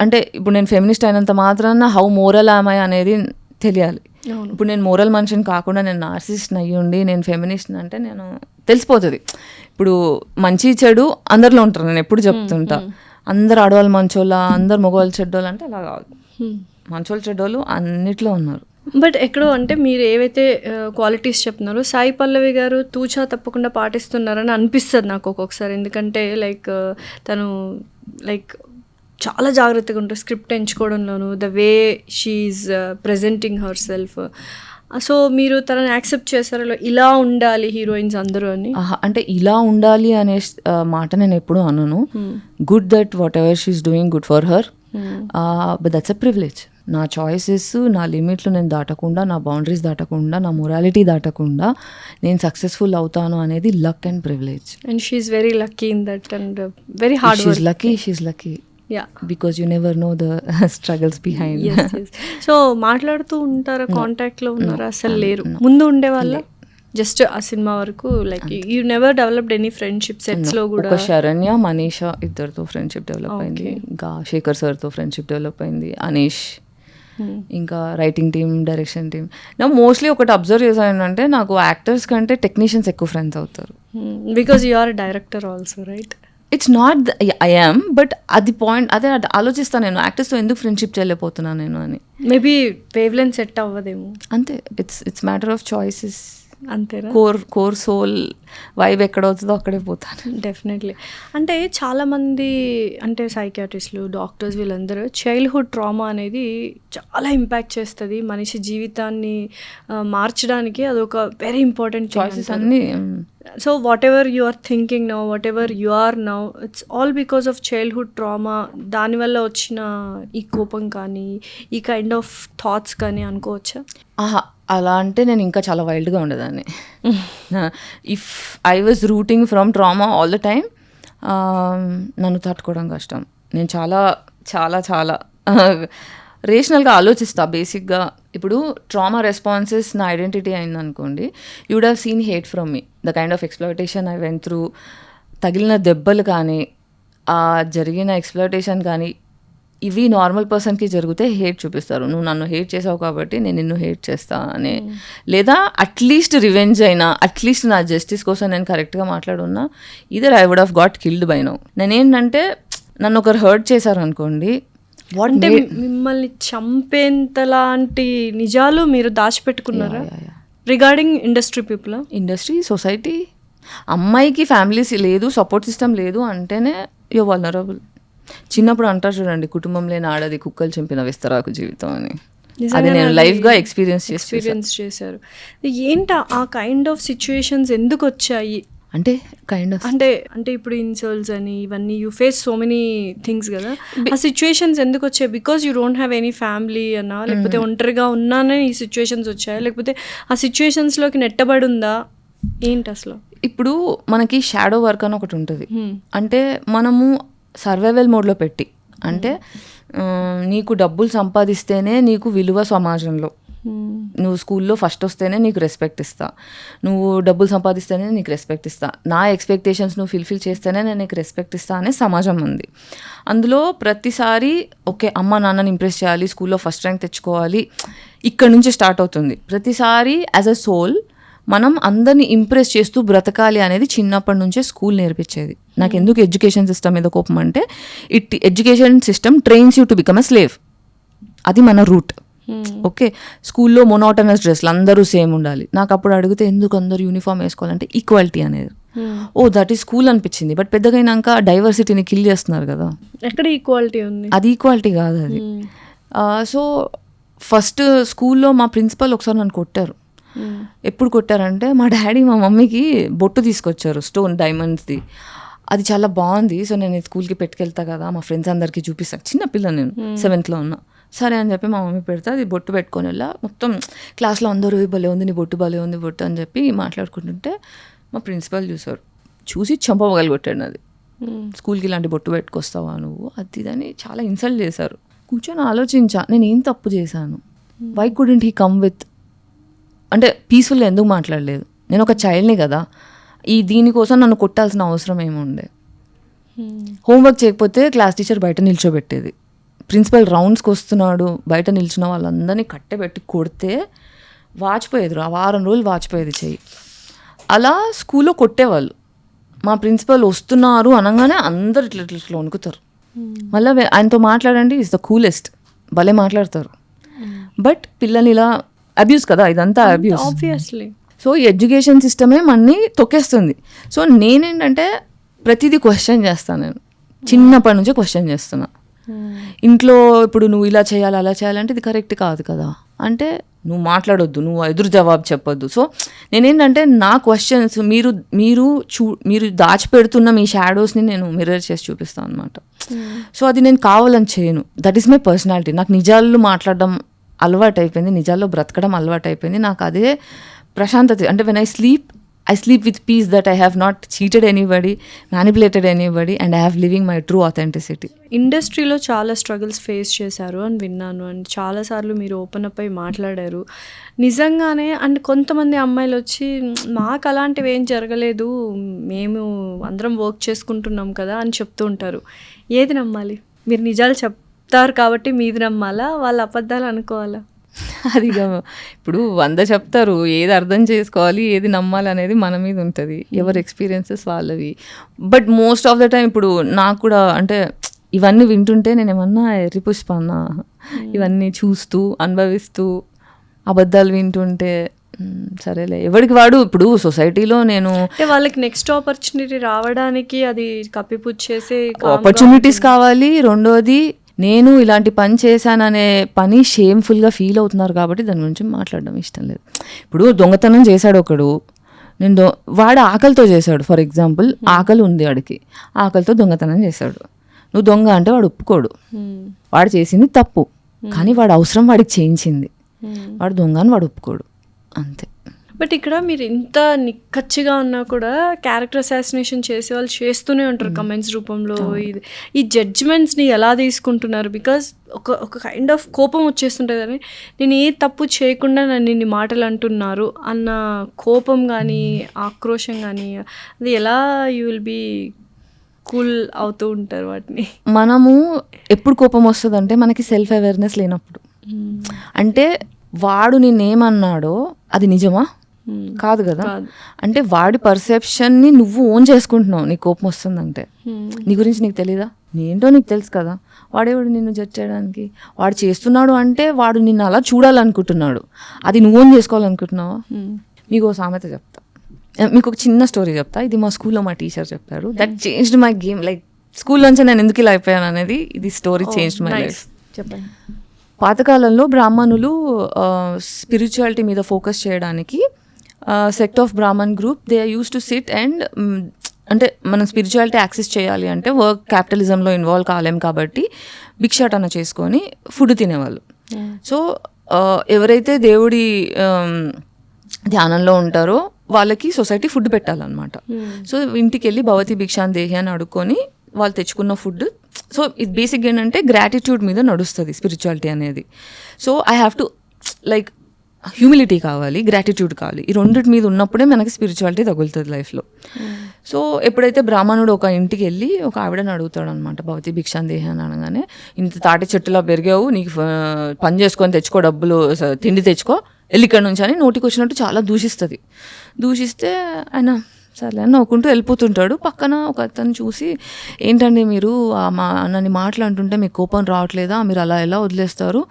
అంటే ఇప్పుడు నేను ఫెమినిస్ట్ అయినంత మాత్రాన హౌ మోరల్ ఆమె అనేది తెలియాలి. ఇప్పుడు నేను మోరల్ మనిషిని కాకుండా నేను నార్సిస్ట్ని అయ్యి ఉండి నేను ఫెమినిస్ట్ అంటే నేను తెలిసిపోతుంది. ఇప్పుడు మంచి చెడు అందరిలో ఉంటారు, నేను ఎప్పుడు చెప్తుంటా. అందరు ఆడవాళ్ళు మంచోళ్ళ, అందరు మగవాళ్ళు చెడ్డోళ్ళు అంటే అలా కాదు. మంచోళ్ళు చెడ్డోళ్ళు అన్నిట్లో ఉన్నారు. బట్ ఎక్కడో అంటే మీరు ఏవైతే క్వాలిటీస్ చెప్తున్నారో సాయి పల్లవి గారు తూచా తప్పకుండా పాటిస్తున్నారని అనిపిస్తుంది నాకు ఒక్కొక్కసారి. ఎందుకంటే లైక్ తను లైక్ చాలా జాగ్రత్తగా ఉంటుంది స్క్రిప్ట్ ఎంచుకోవడంలోనూ, the way she's presenting herself. So మీరు తనని యాక్సెప్ట్ చేశారో ఇలా ఉండాలి హీరోయిన్స్ అందరూ అని? అంటే ఇలా ఉండాలి అనే మాట నేను ఎప్పుడు అనను. Good that what ever she's doing good for her, but that's a privilege. నా చాయిసెస్, నా లిమిట్లు నేను దాటకుండా, నా బౌండరీస్ దాటకుండా, నా మొరాలిటీ దాటకుండా నేను సక్సెస్ఫుల్ అవుతాను అనేది luck and privilege. And she's very lucky in that and very hard work. She's lucky because you never know the struggles behind. So మాట్లాడుతూ ఉంటారా, కాంటాక్ట్లో ఉన్నారా? అసలు లేరు, ముందు ఉండేవాళ్ళ? జస్ట్ ఆ సినిమా వరకు like you never developed any friendship సెట్స్లో కూడా? ఒక శరణ్య, మనీషా ఇద్దరితో ఫ్రెండ్షిప్ డెవలప్ అయింది, ఇంకా శేఖర్ సార్తో ఫ్రెండ్షిప్ డెవలప్ అయింది, అనీష్, ఇంకా రైటింగ్ టీమ్, డైరెక్షన్ టీమ్. నా మోస్ట్లీ ఒకటి అబ్జర్వ్ చేశాను అంటే నాకు యాక్టర్స్ కంటే టెక్నీషియన్స్ ఎక్కువ ఫ్రెండ్స్ అవుతారు. Because you are director also, right? It's not I am, but అది పాయింట్ అదే ఆలోచిస్తాను నేను, యాక్టర్స్తో ఎందుకు ఫ్రెండ్షిప్ చేయలేకపోతున్నాను నేను అని. మేబీ వేవ్ లెంత్ సెట్ అవ్వదేమో, అంతే. It's matter of choices. అంతేనా? కోర్ సోల్ వైబ్ ఎక్కడవుతుందో అక్కడే పోతాను. డెఫినెట్లీ. అంటే చాలామంది అంటే సైకియాట్రిస్టులు, డాక్టర్స్ వీళ్ళందరూ చైల్డ్హుడ్ ట్రామా అనేది చాలా ఇంపాక్ట్ చేస్తుంది మనిషి జీవితాన్ని మార్చడానికి. అదొక వెరీ ఇంపార్టెంట్ చాయిసెస్ అన్నీ. So whatever you are thinking now, whatever you are now, it's all because of childhood trauma. దానివల్ల వచ్చిన ఈ కోపం కానీ, ఈ కైండ్ ఆఫ్ థాట్స్ కానీ అనుకోవచ్చా? అలా అంటే నేను ఇంకా చాలా వైల్డ్గా ఉండేదాన్ని. If I was rooting from trauma all the time, నన్ను తట్టుకోవడం కష్టం. నేను చాలా చాలా చాలా రేషనల్గా ఆలోచిస్తా బేసిక్గా. ఇప్పుడు ట్రామా రెస్పాన్సెస్ నా ఐడెంటిటీ అయిందనుకోండి, you would have seen hate from me, the kind of exploitation I went through, తగిలిన దెబ్బలు కానీ, ఆ జరిగిన ఎక్స్ప్లాయిటేషన్ కానీ, ఇవి నార్మల్ పర్సన్కి జరిగితే హేట్ చూపిస్తారు. నువ్వు నన్ను హేట్ చేసావు కాబట్టి నేను నిన్ను హేట్ చేస్తా అని, లేదా అట్లీస్ట్ రివెంజ్ అయినా, అట్లీస్ట్ నా జస్టిస్ కోసం నేను కరెక్ట్గా మాట్లాడున్నా, either I would have got killed by now. నేనేంటంటే నన్ను ఒకరు హర్ట్ చేశారు అనుకోండి, అంటే మిమ్మల్ని చంపేంత లాంటి నిజాలు మీరు దాచిపెట్టుకున్నారా regarding industry people? Industry, society, అమ్మాయికి ఫ్యామిలీస్ లేదు, సపోర్ట్ సిస్టమ్ లేదు అంటేనే యో వల్నరబుల్. చిన్నప్పుడు అంటారు చూడండి, కుటుంబం లేని ఆడది కుక్కలు చింపిన విస్తరాకు జీవితం అని. అది నేను లైఫ్గా ఎక్స్పీరియన్స్ చేశారు. ఏంటి ఆ కైండ్ ఆఫ్ సిచ్యుయేషన్స్ ఎందుకు వచ్చాయి? అంటే కైండ్ ఆఫ్ అంటే ఇప్పుడు ఇన్సల్ట్స్ అని ఇవన్నీ you face so many things కదా, ఆ సిచ్యుయేషన్స్ ఎందుకు వచ్చాయి? Because you don't have any family అన్నా, లేకపోతే ఒంటరిగా ఉన్నానే ఈ సిచ్యుయేషన్స్ వచ్చాయా, లేకపోతే ఆ సిచ్యుయేషన్స్లోకి నెట్టబడి ఉందా, ఏంటి అసలు? ఇప్పుడు మనకి షాడో వర్క్ అని ఒకటి ఉంటుంది. అంటే మనము సర్వైవల్ మోడ్లో పెట్టి, అంటే నీకు డబ్బులు సంపాదిస్తేనే నీకు విలువ సమాజంలో, నువ్వు స్కూల్లో ఫస్ట్ వస్తేనే నీకు రెస్పెక్ట్ ఇస్తా, నువ్వు డబ్బులు సంపాదిస్తేనే నీకు రెస్పెక్ట్ ఇస్తా, నా ఎక్స్పెక్టేషన్స్ నువ్వు ఫుల్ఫిల్ చేస్తేనే నేను నీకు రెస్పెక్ట్ ఇస్తా అనే సమాజం ఉంది. అందులో ప్రతిసారి ఓకే అమ్మ నాన్నని ఇంప్రెస్ చేయాలి, స్కూల్లో ఫస్ట్ ర్యాంక్ తెచ్చుకోవాలి, ఇక్కడ నుంచి స్టార్ట్ అవుతుంది. ప్రతిసారి యాజ్ అ సోల్ మనం అందరినీ ఇంప్రెస్ చేస్తూ బ్రతకాలి అనేది చిన్నప్పటి నుంచే స్కూల్ నేర్పించేది. నాకు ఎందుకు ఎడ్యుకేషన్ సిస్టమ్ మీద కోపం అంటే, education system trains you to become a slave. అది మన రూట్. ఓకే, స్కూల్లో మొనోటనస్ డ్రెస్లు అందరూ సేమ్ ఉండాలి. నాకు అప్పుడు అడిగితే ఎందుకు అందరూ యూనిఫామ్ వేసుకోవాలంటే ఈక్వాలిటీ అనేది. ఓ దట్ ఈస్ స్కూల్ అనిపించింది. బట్ పెద్దగా అయినాక డైవర్సిటీని కిల్ చేస్తున్నారు కదా, ఎక్కడ ఈక్వాలిటీ ఉంది? అది ఈక్వాలిటీ కాదు అది. సో ఫస్ట్ స్కూల్లో మా ప్రిన్సిపల్ ఒకసారి నన్ను కొట్టారు. ఎప్పుడు కొట్టారంటే, మా డాడీ మా మమ్మీకి బొట్టు తీసుకొచ్చారు, స్టోన్ డైమండ్స్ది. అది చాలా బాగుంది, సో నేను స్కూల్కి పెట్టుకెళ్తా కదా, మా ఫ్రెండ్స్ అందరికీ చూపిస్తాను. చిన్నపిల్ల నేను 7th ఉన్నా. సరే అని చెప్పి మా మమ్మీ పెడితే అది బొట్టు పెట్టుకొని వెళ్ళా. మొత్తం క్లాస్లో అందరూ భలే ఉంది నీ బొట్టు, భలే ఉంది బొట్టు అని చెప్పి మాట్లాడుకుంటుంటే మా ప్రిన్సిపల్ చూసారు. చూసి చంపగలు కొట్టాడు నాది. స్కూల్కి ఇలాంటి బొట్టు పెట్టుకొస్తావా నువ్వు, అది ఇదని చాలా ఇన్సల్ట్ చేశారు. కూర్చొని ఆలోచించా, నేను ఏం తప్పు చేశాను, why couldn't he come with, అంటే పీస్ఫుల్గా ఎందుకు మాట్లాడలేదు? నేను ఒక చైల్డ్ని కదా, దీనికోసం నన్ను కొట్టాల్సిన అవసరం ఏముండే? హోంవర్క్ చేయకపోతే క్లాస్ టీచర్ బయట నిల్చోబెట్టేది. ప్రిన్సిపల్ రౌండ్స్కి వస్తున్నాడు, బయట నిల్చున్న వాళ్ళందరినీ కట్టెబెట్టి కొడితే వాచిపోయేది, ఆ వారం రోజులు వాచిపోయేది చెయ్యి. అలా స్కూల్లో కొట్టేవాళ్ళు. మా ప్రిన్సిపల్ వస్తున్నారు అనగానే అందరు ఇట్లా ఇట్లా వణుకుతారు. మళ్ళీ ఆయనతో మాట్లాడండి, ఈజ్ ద కూలెస్ట్, భలే మాట్లాడతారు. బట్ పిల్లల్ని ఇలా అబ్యూస్ కదా, ఇదంతా అబ్యూస్ ఆబ్వియస్లీ. సో ఈ ఎడ్యుకేషన్ సిస్టమే మనని తొక్కేస్తుంది. సో నేనేంటంటే ప్రతిదీ క్వశ్చన్ చేస్తాను. నేను చిన్నప్పటి నుంచే క్వశ్చన్ చేస్తున్నా. ఇంట్లో ఇప్పుడు నువ్వు ఇలా చేయాలి అలా చేయాలంటే ఇది కరెక్ట్ కాదు కదా, అంటే నువ్వు మాట్లాడొద్దు, నువ్వు ఎదురు జవాబు చెప్పొద్దు. సో నేనేంటంటే నా క్వశ్చన్స్ మీరు దాచిపెడుతున్న మీ షాడోస్ని నేను మిర్రర్ చేసి చూపిస్తాను అనమాట. సో అది నేను కావాలని చేయను, దట్ ఈస్ మై పర్సనాలిటీ. నాకు నిజాలు మాట్లాడడం అలవాటు అయిపోయింది, నిజాల్లో బ్రతకడం అలవాటు అయిపోయింది. నాకు అదే ప్రశాంతత. అంటే when I sleep with peace that I have not cheated anybody, manipulated anybody, and I have living my true authenticity. ఇండస్ట్రీలో చాలా స్ట్రగుల్స్ ఫేస్ చేశారు అని విన్నాను, అండ్ చాలాసార్లు మీరు ఓపెన్ అప్ అయి మాట్లాడారు. నిజంగానే అండ్ కొంతమంది అమ్మాయిలు వచ్చి మాకు అలాంటివి ఏం జరగలేదు, మేము అందరం వర్క్ చేసుకుంటున్నాం కదా అని చెప్తూ ఉంటారు. ఏది నమ్మాలి? మీరు నిజాలు చెప్తారు కాబట్టి మీది నమ్మాలా, వాళ్ళ అబద్ధాలు అనుకోవాలా? అది ఇప్పుడు 100 చెప్తారు, ఏది అర్థం చేసుకోవాలి ఏది నమ్మాలి అనేది మన మీద ఉంటుంది, ఎవరి ఎక్స్పీరియన్సెస్ వాళ్ళవి. But most of the time ఇప్పుడు నాకు కూడా అంటే ఇవన్నీ వింటుంటే నేను ఏమన్నా ఎర్రిపుష్పన్నా, ఇవన్నీ చూస్తూ అనుభవిస్తూ అబద్ధాలు వింటుంటే సరేలే ఎవరికి వాడు. ఇప్పుడు సొసైటీలో నేను వాళ్ళకి నెక్స్ట్ ఆపర్చునిటీ రావడానికి అది కప్పిపుచ్చేసే ఆపర్చునిటీస్ కావాలి. రెండోది నేను ఇలాంటి పని చేశాననే పని షేమ్ఫుల్గా ఫీల్ అవుతున్నారు కాబట్టి దాని గురించి మాట్లాడడం ఇష్టం లేదు. ఇప్పుడు దొంగతనం చేశాడు ఒకడు, వాడు ఆకలితో చేశాడు. ఫర్ ఎగ్జాంపుల్ ఆకలి ఉంది వాడికి, ఆకలితో దొంగతనం చేశాడు. నువ్వు దొంగ అంటే వాడు ఒప్పుకోడు, వాడు చేసింది తప్పు, కానీ వాడు అవసరం వాడికి చేయించింది, వాడు దొంగ అని వాడు ఒప్పుకోడు, అంతే. బట్ ఇక్కడ మీరు ఇంత నిక్కచ్చిగా ఉన్నా కూడా క్యారెక్టర్ అసాసినేషన్ చేసే వాళ్ళు చేస్తూనే ఉంటారు కమెంట్స్ రూపంలో. ఈ జడ్జ్మెంట్స్ని ఎలా తీసుకుంటున్నారు? బికాజ్ ఒక కైండ్ ఆఫ్ కోపం వచ్చేస్తుంటుంది అని, నేను ఏ తప్పు చేయకుండా నన్ను ఇన్ని మాటలు అంటున్నారు అన్న కోపం కానీ ఆక్రోషం కానీ, అది ఎలా యూ విల్ బీ కూల్ అవుతూ ఉంటారు వాటిని? మనము ఎప్పుడు కోపం వస్తుంది అంటే మనకి సెల్ఫ్ అవేర్నెస్ లేనప్పుడు. అంటే వాడు నిన్నేమన్నాడో అది నిజమా కాదు కదా, అంటే వాడి పర్సెప్షన్ని నువ్వు ఓన్ చేసుకుంటున్నావు. నీ కోపం వస్తుందంటే నీ గురించి నీకు తెలీదా, ఏంటో నీకు తెలుసు కదా. వాడేవాడు నిన్ను జడ్జ్ చేయడానికి? వాడు చేస్తున్నాడు అంటే వాడు నిన్ను అలా చూడాలనుకుంటున్నాడు, అది నువ్వు ఓన్ చేసుకోవాలనుకుంటున్నావా? మీకు ఓ సామెత చెప్తా, మీకు ఒక చిన్న స్టోరీ చెప్తా. ఇది మా స్కూల్లో మా టీచర్ చెప్పారు. That changed my game. Like స్కూల్లోంచి నేను ఎందుకు ఇలా అయిపోయాను అనేది ఇది స్టోరీ చేంజ్డ్ మై లైఫ్. చెప్పండి. పాతకాలంలో బ్రాహ్మణులు స్పిరిచువాలిటీ మీద ఫోకస్ చేయడానికి sect of Brahmin group they use to sit and అంటే మనం స్పిరిచువాలిటీ యాక్సెస్ చేయాలి అంటే వర్క్ క్యాపిటలిజంలో ఇన్వాల్వ్ కాలేం కాబట్టి భిక్షాటన చేసుకొని ఫుడ్ తినేవాళ్ళు. సో ఎవరైతే దేవుడి ధ్యానంలో ఉంటారో వాళ్ళకి సొసైటీ ఫుడ్ పెట్టాలన్నమాట. సో ఇంటికి వెళ్ళి భవతి భిక్షాన్ దేహి అని అడుక్కొని వాళ్ళు తెచ్చుకున్న ఫుడ్. సో ఇది బేసిక్గా ఏంటంటే గ్రాటిట్యూడ్ మీద నడుస్తుంది స్పిరిచువాలిటీ అనేది. So I have to like humility కావాలి, గ్రాటిట్యూడ్ కావాలి. ఈ రెండింటి మీద ఉన్నప్పుడే మనకి స్పిరిచువాలిటీ తగులుతుంది లైఫ్లో. సో ఎప్పుడైతే బ్రాహ్మణుడు ఒక ఇంటికి వెళ్ళి ఒక ఆవిడని అడుగుతాడు అనమాట, భవతి భిక్షాన్ దేహి అని అనగానే, ఇంత తాటి చెట్టులా పెరిగావు, నీకు పని చేసుకొని తెచ్చుకో, డబ్బులు తిండి తెచ్చుకో, వెళ్ళి ఇక్కడ నుంచి అని నోటికి వచ్చినట్టు చాలా దూషిస్తుంది. దూషిస్తే ఆయన సర్లే అని నవ్వుకుంటూ వెళ్ళిపోతుంటాడు. పక్కన ఒక అతను చూసి, ఏంటండి మీరు నన్ను మాటలు అంటుంటే మీకు కోపం రావట్లేదా, మీరు అలా ఎలా వదిలేస్తారు,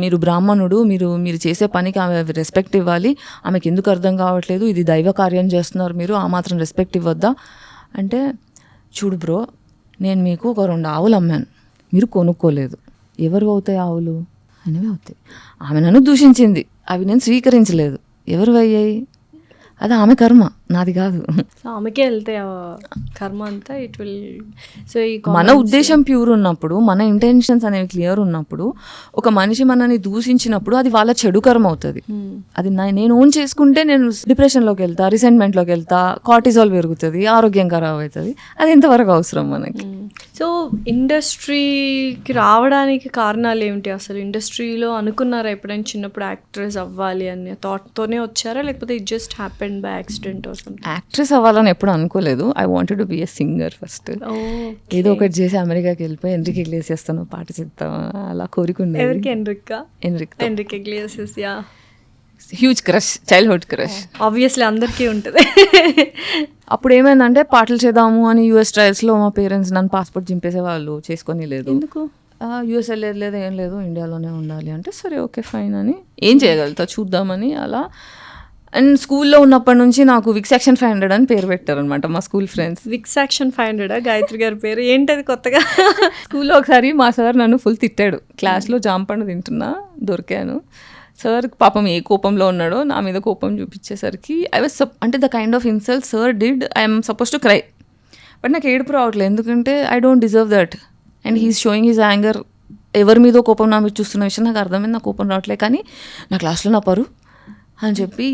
మీరు బ్రాహ్మణుడు, మీరు చేసే పనికి ఆమె రెస్పెక్ట్ ఇవ్వాలి, ఆమెకి ఎందుకు అర్థం కావట్లేదు, ఇది దైవ కార్యం చేస్తున్నారు మీరు, ఆ మాత్రం రెస్పెక్ట్ ఇవ్వద్దా అంటే, చూడు బ్రో, నేను మీకు ఒక 2 ఆవులు అమ్మాను, మీరు కొనుక్కోలేదు, ఎవరు అవుతాయి ఆవులు అనేవి అవుతాయి. ఆమె నన్ను దూషించింది, అవి నేను స్వీకరించలేదు, ఎవరు అయ్యాయి, అది ఆమె కర్మ, నాది కాదు. ఆమెకే వెళ్తాయి కర్మ అంతా. ఇట్ విల్ సో ఈ మన ఉద్దేశం ప్యూర్ ఉన్నప్పుడు, మన ఇంటెన్షన్స్ అనేవి క్లియర్ ఉన్నప్పుడు, ఒక మనిషి మనని దూషించినప్పుడు అది వాళ్ళ చెడు కర్మ అవుతుంది. అది నేను ఓన్ చేసుకుంటే నేను డిప్రెషన్లోకి వెళ్తా, రిసెంట్మెంట్లోకి వెళ్తా, కార్టిజాల్ పెరుగుతుంది, ఆరోగ్యం ఖరాబ్ అవుతుంది. అది ఎంతవరకు అవసరం మనకి? సో ఇండస్ట్రీకి రావడానికి కారణాలు ఏమిటి అసలు? ఇండస్ట్రీలో అనుకున్నారా ఎప్పుడైనా చిన్నప్పుడు యాక్ట్రెస్ అవ్వాలి అని థాట్తోనే వచ్చారా, లేకపోతే it just happened by accident? Actress అవ్వాలని ఎప్పుడు అనుకోలేదు. I wanted to be a singer first. ఏదో ఒకటి చేసి అమెరికాకి వెళ్ళిపోయి ఎన్రిక్ ఇగ్లేసియస్ తో పాట చేద్దాం అలా కోరుకున్నాను. ఎవరికి? Enrique Iglesias. Yeah, huge crush, childhood crush. Obviously అందరికీ ఉంటుంది. అప్పుడు ఏమైందంటే పాటలు చేద్దాము అని యూఎస్ ట్రయల్స్లో మా పేరెంట్స్ నన్ను పాస్పోర్ట్ చింపేసేవాళ్ళు, చేసుకొని లేదు. ఎందుకు? యూఎస్ వెళ్ళలేదు, ఏం లేదు, ఇండియాలోనే ఉండాలి అంటే, సరే ఓకే ఫైన్ అని, ఏం చేయగలుగుతా చూద్దామని అలా. అండ్ స్కూల్లో ఉన్నప్పటి నుంచి నాకు విక్స్ యాక్షన్ 500 అని పేరు పెట్టారనమాట మా school friends. Vicks action 500 Gayatri గారి పేరు ఏంటది కొత్తగా? స్కూల్లో ఒకసారి మా సార్ నన్ను ఫుల్ తిట్టాడు. క్లాస్లో జాంపండు తింటున్నా దొరికాను. సార్ పాపం ఏ కోపంలో ఉన్నాడో నా మీద కోపం చూపించేసరికి ఐ వాజ్ అంటే the kind of insult sir did, I'm suppose to cry, but నాకు ఏడుపు రావట్లేదు ఎందుకంటే I don't deserve that and he's showing his anger. ఎవరి మీదో కోపం నా మీద చూస్తున్న విషయం నాకు అర్థమైంది, నా కోపం రావట్లేదు, కానీ నా క్లాస్లో నా పరు అని చెప్పి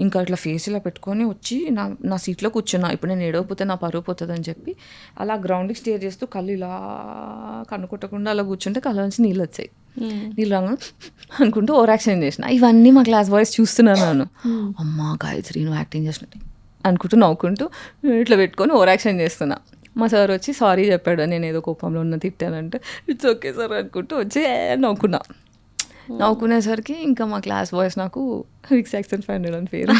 ఇంకా అట్లా ఫేస్ ఇలా పెట్టుకొని వచ్చి నా సీట్లో కూర్చున్నా. ఇప్పుడు నేను ఏడవకపోతే నా పరువు పోతుంది అని చెప్పి అలా గ్రౌండ్కి స్టేర్ చేస్తూ కళ్ళు ఇలా కన్ను కొట్టకుండా అలా కూర్చుంటే కళ్ళ నుంచి నీళ్ళు వచ్చాయి. నీళ్ళు రంగు అనుకుంటూ ఓవర్ యాక్షన్ చేసిన. ఇవన్నీ మా క్లాస్ బాయ్స్ చూస్తున్నాను. నేను అమ్మా గాయత్రి నువ్వు యాక్టింగ్ చేసినట్టు అనుకుంటూ నవ్వుకుంటూ ఇట్లా పెట్టుకొని ఓవర్ యాక్షన్ చేస్తున్నా. మా సార్ వచ్చి సారీ చెప్పాడు, నేను ఏదో కోపంలో ఉన్న తిట్టానంటే, ఇట్స్ ఓకే సార్ అనుకుంటూ వచ్చి నవ్వుకునేసరికి ఇంకా మా క్లాస్ బాయ్స్ నాకు విక్స్ యాక్షన్ 500 అని పేరు.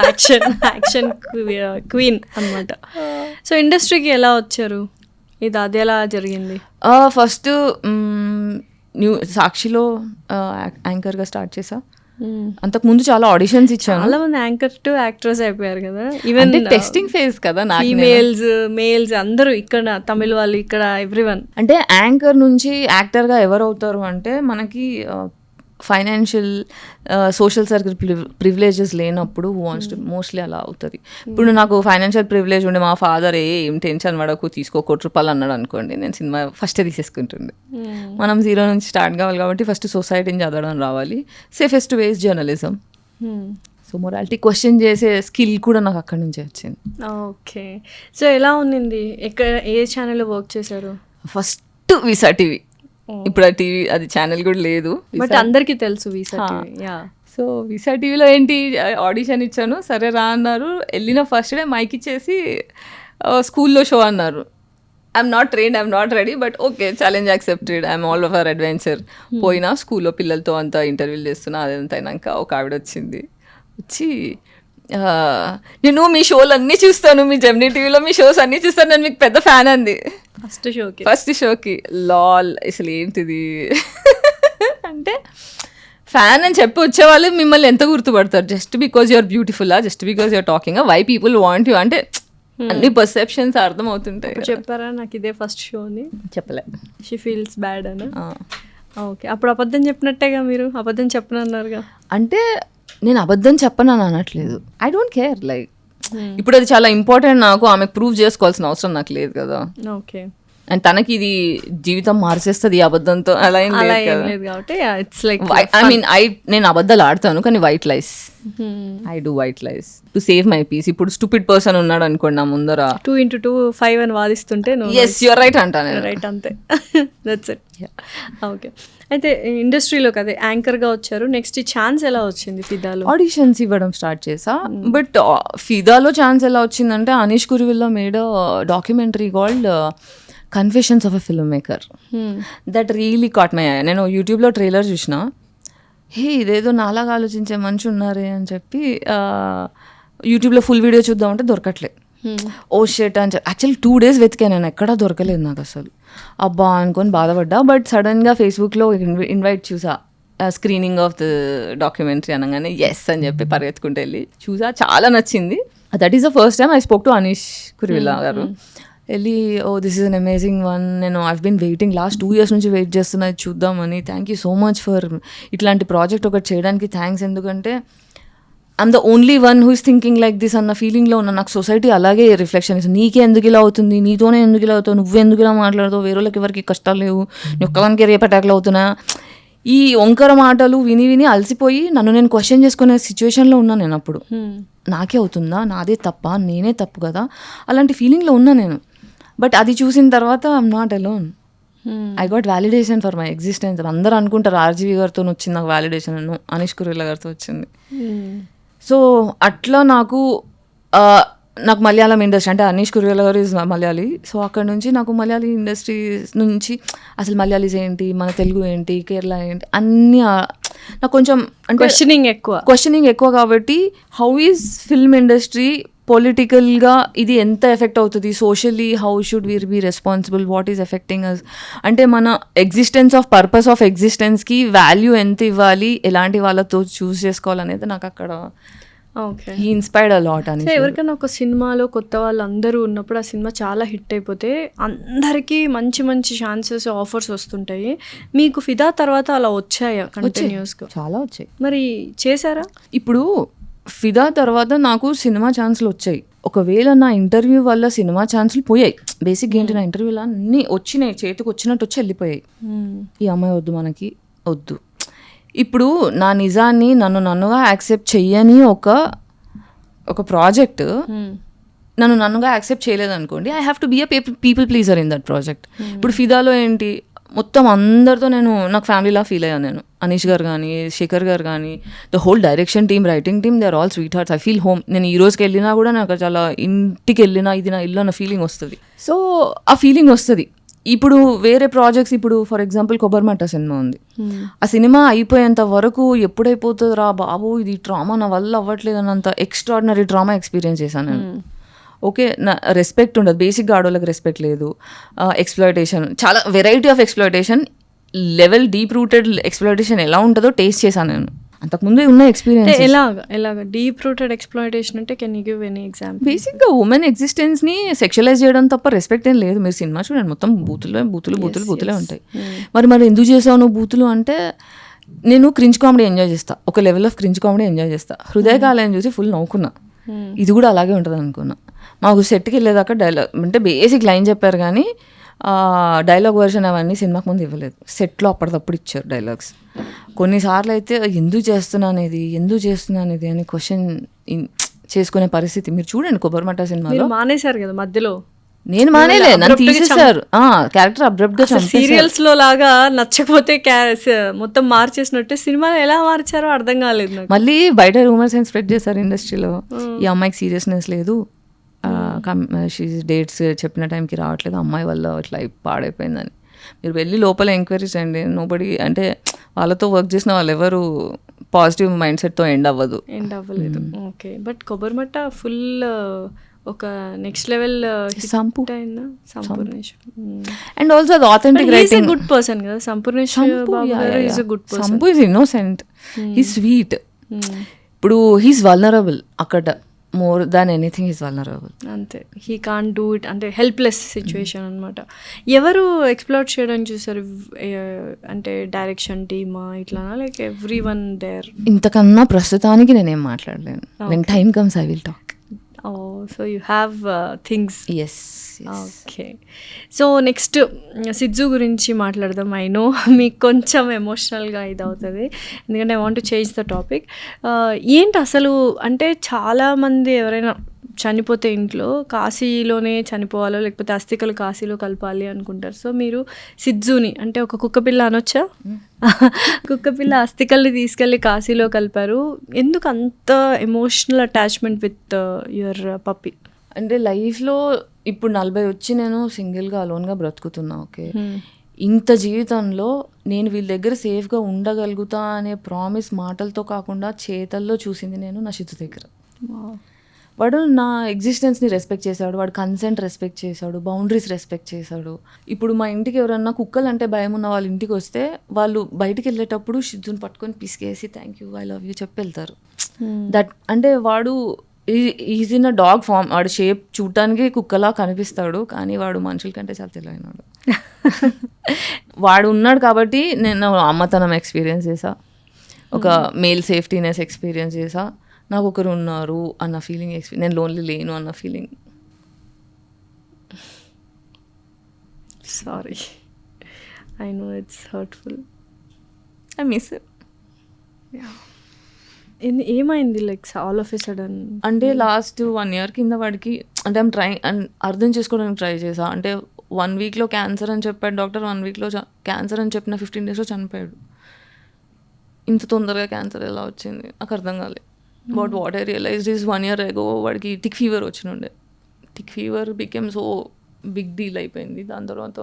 యాక్షన్ క్వీన్ అనమాట. సో ఇండస్ట్రీకి ఎలా వచ్చారు? అది ఎలా జరిగింది? ఫస్ట్ సాక్షిలో యాంకర్గా స్టార్ట్ చేసా. అంతకుముందు చాలా ఆడిషన్స్ ఇచ్చాను. చాలా మంది యాంకర్ టు యాక్ట్రెస్ అయిపోయారు కదా. ఈవెన్ టెస్టింగ్ ఫేజ్ కదా, మేల్స్ అందరూ ఇక్కడ, తమిళ వాళ్ళు ఇక్కడ, ఎవ్రీవన్. అంటే యాంకర్ నుంచి యాక్టర్గా ఎవరు అవుతారు అంటే, మనకి ఫైనాన్షియల్ సోషల్ సర్కిల్ ప్రివిలేజెస్ లేనప్పుడు మోస్ట్లీ అలా అవుతుంది. ఇప్పుడు నాకు ఫైనాన్షియల్ ప్రివిలేజ్ ఉండే మా ఫాదర్ ఏం టెన్షన్ పడకు తీసుకో ₹1 అన్నాడు అనుకోండి, నేను సినిమా ఫస్టే తీసేసుకుంటుండే. మనం 0 నుంచి స్టార్ట్ కావాలి కాబట్టి ఫస్ట్ సొసైటీని చదవడం రావాలి. సేఫెస్ట్ వేస్ జర్నలిజం. సో మొరాలిటీ క్వశ్చన్ చేసే స్కిల్ కూడా నాకు అక్కడి నుంచే వచ్చింది. ఓకే. సో ఎలా ఉన్నింది? ఏ ఛానల్లో వర్క్ చేశారు? First visa TV. ఇప్పుడు ఆ టీవీ అది ఛానల్ కూడా లేదు, బట్ అందరికీ తెలుసు విసా టీవీ. సో విసా టీవీలో ఏంటి ఆడిషన్ ఇచ్చాను, సరే రా అన్నారు. వెళ్ళిన ఫస్ట్ డే మైక్ ఇచ్చేసి స్కూల్లో షో అన్నారు. I'm not trained, I'm not ready, but okay challenge accepted, I'm all over adventure. పోయినా స్కూల్లో పిల్లలతో అంతా ఇంటర్వ్యూలు చేస్తున్నా. అదంతా అయినాక ఒక ఆవిడ వచ్చి నేను మీ షోలు అన్నీ చూస్తాను, మీ జెమినీ టీవీలో మీ షోస్ అన్నీ చూస్తాను, నేను మీకు పెద్ద ఫ్యాన్ అంది. ఫస్ట్ షోకి లాల్ అసలు ఏంటిది అంటే, ఫ్యాన్ అని చెప్పి వచ్చేవాళ్ళు మిమ్మల్ని ఎంత గుర్తుపడతారు? Just because you're beautiful, just because you're talking, why people want you అంటే అన్ని పర్సెప్షన్స్ అర్థం అవుతుంటాయి. చెప్పారా నాకు ఇదే ఫస్ట్ షో అని? చెప్పలే. షీ ఫీల్స్ బ్యాడ్ అని. ఓకే, అప్పుడు అబద్ధం చెప్పినట్టేగా, మీరు అబద్ధం చెప్పనన్నారుగా. అంటే నేను అబద్ధం చెప్పను అని అనట్లేదు. ఐ డోంట్ కేర్, లైక్ ఇప్పుడు అది చాలా ఇంపార్టెంట్ నాకు, ఆమెకు ప్రూవ్ చేసుకోవాల్సిన అవసరం నాకు లేదు కదా. ఓకే, అండ్ తనకి ఇది జీవితం మార్చేస్తుంది ఈ అబద్ధంతో, అలా ఏం లేదు కాబట్టి ఇట్స్ లైక్ ఐ మీన్ నేను అబద్ధాలు ఆడతాను కానీ white lies, I do white lies to save my peace. ఇప్పుడు స్టూపిడ్ పర్సన్ ఉన్నాడు అనుకోండి నా ముందర, 2 into 2 5 అని వాదిస్తుంటే ఎస్ యూర్ రైట్ అంటాను, రైట్ అంతే. That's it. ఓకే, అయితే ఇండస్ట్రీలోకి అదే యాంకర్గా వచ్చారు. నెక్స్ట్ ఈ ఛాన్స్ ఎలా వచ్చింది? ఫిదాలో ఆడిషన్స్ ఇవ్వడం స్టార్ట్ చేసా. బట్ ఫిదాలో ఛాన్స్ ఎలా వచ్చిందంటే Anish Kuruvilla made documentary called confessions of a film maker. That really caught my I. నేను యూట్యూబ్లో ట్రైలర్ చూసిన, హే ఇదేదో నాలాగా ఆలోచించే మనిషి ఉన్నారే అని చెప్పి యూట్యూబ్లో ఫుల్ వీడియో చూద్దామంటే దొరకట్లే. ఓ షెట్ అని చెప్పి యాక్చువల్లీ 2 days వెతికాను, నేను ఎక్కడా దొరకలేదు నాకు అసలు. అబ్బా అనుకొని బాధపడ్డా. బట్ సడన్గా ఫేస్బుక్లో ఇన్వైట్ చూసా, స్క్రీనింగ్ ఆఫ్ ద డాక్యుమెంటరీ అనగానే ఎస్ అని చెప్పి పరిగెత్తుకుంటూ వెళ్ళి చూసా, చాలా నచ్చింది. That is the first time I spoke to Anish Kuruvilla గారు. వెళ్ళి oh this is an amazing one, నేను I've been waiting last 2 years నుంచి వెయిట్ చేస్తున్నా చూద్దామని. Thank you so much for ఇట్లాంటి ప్రాజెక్ట్ ఒకటి చేయడానికి థ్యాంక్స్. ఎందుకంటే I'm the only one who is thinking like this అన్న ఫీలింగ్లో ఉన్న. నాకు సొసైటీ అలాగే రిఫ్లెక్షన్ ఇస్తుంది. నీకే ఎందుకు ఇలా అవుతుంది, నీతోనే ఎందుకు ఇలా అవుతావు, నువ్వు ఎందుకు ఇలా మాట్లాడుతావు, వేరే వాళ్ళకి ఎవరికి కష్టాలు లేవు, నీ ఒక్కదానికి రేపు అటాక్లు అవుతున్నా. ఈ వంకర మాటలు విని విని అలసిపోయి నన్ను నేను క్వశ్చన్ చేసుకునే సిచ్యువేషన్లో ఉన్నా నేను. అప్పుడు నాకే అవుతుందా, నాదే తప్ప, నేనే తప్పు కదా, అలాంటి ఫీలింగ్లో ఉన్నా నేను. బట్ అది చూసిన తర్వాత I'm not alone. I got validation for my existence. అందరూ అనుకుంటారు ఆర్జీవి గారితో వచ్చింది నాకు వ్యాలిడేషన్, అనీష్ కురువిల్లా గారితో వచ్చింది. సో అట్లా నాకు మలయాళం ఇండస్ట్రీ అంటే అనీష్ కురువిల్లా గారు ఇస్ మలయాళీ. సో అక్కడ నుంచి నాకు మలయాళీ ఇండస్ట్రీ నుంచి అసలు మలయాళీస్ ఏంటి, మన తెలుగు ఏంటి, కేరళ ఏంటి అన్నీ నాకు కొంచెం అంటే క్వశ్చనింగ్ ఎక్కువ కాబట్టి హౌ ఈజ్ ఫిల్మ్ ఇండస్ట్రీ పొలిటికల్గా ఇది ఎంత ఎఫెక్ట్ అవుతుంది, socially how should we're be responsible, what is affecting us, అంటే మన ఎగ్జిస్టెన్స్ ఆఫ్ పర్పస్ ఆఫ్ ఎగ్జిస్టెన్స్కి వాల్యూ ఎంత ఇవ్వాలి, ఎలాంటి వాళ్ళతో చూస్ చేసుకోవాలనేది నాకు అక్కడ హీ ఇన్స్పైర్డ్ అ లాట్ అని. ఎవరికైనా ఒక సినిమాలో కొత్త వాళ్ళు అందరూ ఉన్నప్పుడు ఆ సినిమా చాలా హిట్ అయిపోతే అందరికీ మంచి మంచి ఛాన్సెస్ ఆఫర్స్ వస్తుంటాయి. మీకు ఫిదా తర్వాత అలా వచ్చాయా కంటిన్యూస్గా? చాలా వచ్చాయి. మరి చేశారా? ఇప్పుడు ఫిదా తర్వాత నాకు సినిమా ఛాన్సులు వచ్చాయి. ఒకవేళ నా ఇంటర్వ్యూ వల్ల సినిమా ఛాన్సులు పోయాయి. బేసిక్ ఏంటి, నా ఇంటర్వ్యూలో అన్నీ వచ్చినాయి, చేతికి వచ్చినట్టు వచ్చి వెళ్ళిపోయాయి. ఈ అమ్మాయి వద్దు, మనకి వద్దు. ఇప్పుడు నా నిజాన్ని నన్నుగా యాక్సెప్ట్ చెయ్యని ఒక ప్రాజెక్ట్ నన్నుగా యాక్సెప్ట్ చేయలేదనుకోండి, I have to be a people pleaser in that project. ఇప్పుడు ఫిదాలో ఏంటి, మొత్తం అందరితో నాకు ఫ్యామిలీలా ఫీల్ అయ్యాను నేను. అనీష్ గారు కానీ, శేఖర్ గారు కానీ, the whole direction team, writing team, they are all sweet hearts. I feel home. నేను ఈ రోజుకి వెళ్ళినా కూడా నాకు చాలా ఇంటికి వెళ్ళినా ఇది నా ఇల్లు అన్న ఫీలింగ్ వస్తుంది. సో ఆ ఫీలింగ్ వస్తుంది. ఇప్పుడు వేరే ప్రాజెక్ట్స్, ఇప్పుడు ఫర్ ఎగ్జాంపుల్ కొబ్బరిమట్ట సినిమా ఉంది. ఆ సినిమా అయిపోయేంత వరకు ఎప్పుడైపోతుంది రా బాబు, ఇది ట్రామా నా వల్ల అవ్వట్లేదు అన్నంత ఎక్స్ట్రాడినరీ ట్రామా ఎక్స్పీరియన్స్ చేశాను నేను. ఓకే, నా రెస్పెక్ట్ ఉండదు, బేసిక్గా ఆడవాళ్ళకి రెస్పెక్ట్ లేదు, ఎక్స్ప్లాయిటేషన్, చాలా variety of exploitation, level deep rooted exploitation ఎలా ఉంటుందో టేస్ట్ చేశాను నేను. అంతకుముందే ఉన్న ఎక్స్పీరియన్స్. ఎలాగా డీప్ రూటెడ్ ఎక్స్ప్లాయిటేషన్ అంటే can you give any example? బేసిక్గా ఉమెన్ ఎగ్జిస్టెన్స్ని సెక్షువలైజ్ చేయడం తప్ప రెస్పెక్ట్ ఏం లేదు. మీరు సినిమా చూడండి, మొత్తం బూతులే ఉంటాయి. మరి ఎందుకు చేసావు నువ్వు బూతులు అంటే, నేను క్రింజ్ కామెడీ ఎంజాయ్ చేస్తా, ఒక level of cringe comedy enjoy చేస్తా. హృదయకాలయం చూసి ఫుల్ నవ్వుకున్నా, ఇది కూడా అలాగే ఉంటుంది అనుకున్నా. మాకు సెట్కి వెళ్ళేదాకా డైలాగ్ అంటే బేసిక్ లైన్ చెప్పారు కానీ డైలాగ్ వర్షన్ అవన్నీ సినిమాకి ముందు ఇవ్వలేదు. సెట్లో అప్పటికప్పుడు ఇచ్చారు డైలాగ్స్. కొన్నిసార్లు అయితే ఎందుకు చేస్తున్నాను ఇది అని క్వశ్చన్ చేసుకునే పరిస్థితి. మీరు చూడండి కొబ్బరిమట్ట సినిమాలో మానేశారు కదా మధ్యలో. నేను మానేలే, నన్ను తీసేశారు. క్యారెక్టర్ అబ్రప్ట్ గా సీరియల్స్ లో లాగా నచ్చకపోతే మొత్తం మార్చేసినట్టు సినిమాలో ఎలా మార్చారో అర్థం కాలేదు. మళ్ళీ బయట రూమర్స్ ఏం స్ప్రెడ్ చేశారు ఇండస్ట్రీలో, ఈ అమ్మాయికి సీరియస్నెస్ లేదు, డేట్స్ చెప్పిన టైంకి రావట్లేదు, అమ్మాయి వల్ల ఇట్లా పాడైపోయిందని. మీరు వెళ్ళి లోపల ఎంక్వైరీ చేయండి. నోబడి అంటే వాళ్ళతో వర్క్ చేసిన వాళ్ళు ఎవరు పాజిటివ్ మైండ్ సెట్తో ఎండ్ అవ్వలేదు. ఓకే, బట్ కొబ్బరిమట్ట ఫుల్ ఒక నెక్స్ట్ లెవెల్ సంపు. అయిన సంపూర్ణేశ్వర్. అండ్ ఆల్సో అది ఆథెంటిక్ రైటింగ్. గుడ్ పర్సన్ కదా సంపూర్ణేశ్వర్ బాబు గారు. Is good person. Sampu is innocent, he sweet. ఇప్పుడు హీస్ వల్నరబుల్ అక్కడ, more than anything is vulnerable. అంతే, హీ కాంట్ డూ ఇట్, అంటే హెల్ప్లెస్ సిచ్యువేషన్ అనమాట. ఎవరు ఎక్స్ప్లోర్ చేయడం చూసారు, అంటే డైరెక్షన్ టీమా ఇట్లానా, లైక్ ఎవ్రీ వన్ దేర్? ఇంతకన్నా ప్రస్తుతానికి నేనేం మాట్లాడలేను. When time comes I will talk. So you have things. Yes. Okay, so next Siddhu గురించి మాట్లాడదాం. ఐ నో మీకు కొంచెం ఎమోషనల్గా ఇది అవుతుంది, ఎందుకంటే I want to change the topic. ఏంటి అసలు, అంటే చాలామంది ఎవరైనా చనిపోతే ఇంట్లో కాశీలోనే చనిపోవాలో లేకపోతే అస్థికలు కాశీలో కలపాలి అనుకుంటారు. సో మీరు సిద్ధుని, అంటే ఒక కుక్కపిల్ల అనొచ్చా, కుక్కపిల్ల అస్థికల్ని తీసుకెళ్ళి కాశీలో కలిపారు. ఎందుకు అంత emotional attachment with your puppy? అంటే లైఫ్లో ఇప్పుడు 40 వచ్చి నేను సింగిల్గా అలోన్గా బ్రతుకుతున్నా. ఓకే, ఇంత జీవితంలో నేను వీళ్ళ దగ్గర సేఫ్గా ఉండగలుగుతా అనే ప్రామిస్ మాటలతో కాకుండా చేతల్లో చూసింది నేను నా సిద్ధు దగ్గర. వాడు నా ఎగ్జిస్టెన్స్ని రెస్పెక్ట్ చేశాడు, వాడు కన్సెంట్ రెస్పెక్ట్ చేశాడు, బౌండరీస్ రెస్పెక్ట్ చేశాడు. ఇప్పుడు మా ఇంటికి ఎవరన్నా కుక్కలు అంటే భయం ఉన్న వాళ్ళ ఇంటికి వస్తే వాళ్ళు బయటికి వెళ్ళేటప్పుడు సిద్ధుని పట్టుకొని పిసికేసి thank you, I love you చెప్పి వెళ్తారు. దట్ అంటే వాడు is in a dog form. వాడు షేప్ చూడటానికి కుక్కలా కనిపిస్తాడు, కానీ వాడు మనుషుల కంటే చాలా తెలివైనవాడు. వాడు ఉన్నాడు కాబట్టి నేను అమ్మతనం ఎక్స్పీరియన్స్ చేసా, ఒక మేల్ సేఫ్టీనెస్ ఎక్స్పీరియన్స్ చేసా, నాకు ఒకరు ఉన్నారు అన్న ఫీలింగ్, నేను లోన్లీ లేను అన్న feeling. Sorry, I know it's hurtful, I miss it. ఏమైంది like all of a sudden? అంటే లాస్ట్ 1 year కింద వాడికి, అంటే ఐమ్ ట్రై అర్థం చేసుకోవడానికి ట్రై చేసా. అంటే 1 weekలో క్యాన్సర్ అని చెప్పాడు డాక్టర్, 1 weekలో క్యాన్సర్ అని చెప్పిన 15 daysలో చనిపోయాడు. ఇంత తొందరగా క్యాన్సర్ ఎలా వచ్చింది నాకు అర్థం కాలేదు. But what I realized is 1 year ago వాడికి టిక్ ఫీవర్ వచ్చినుండే. Tick fever became so big deal అయిపోయింది. దాని తర్వాత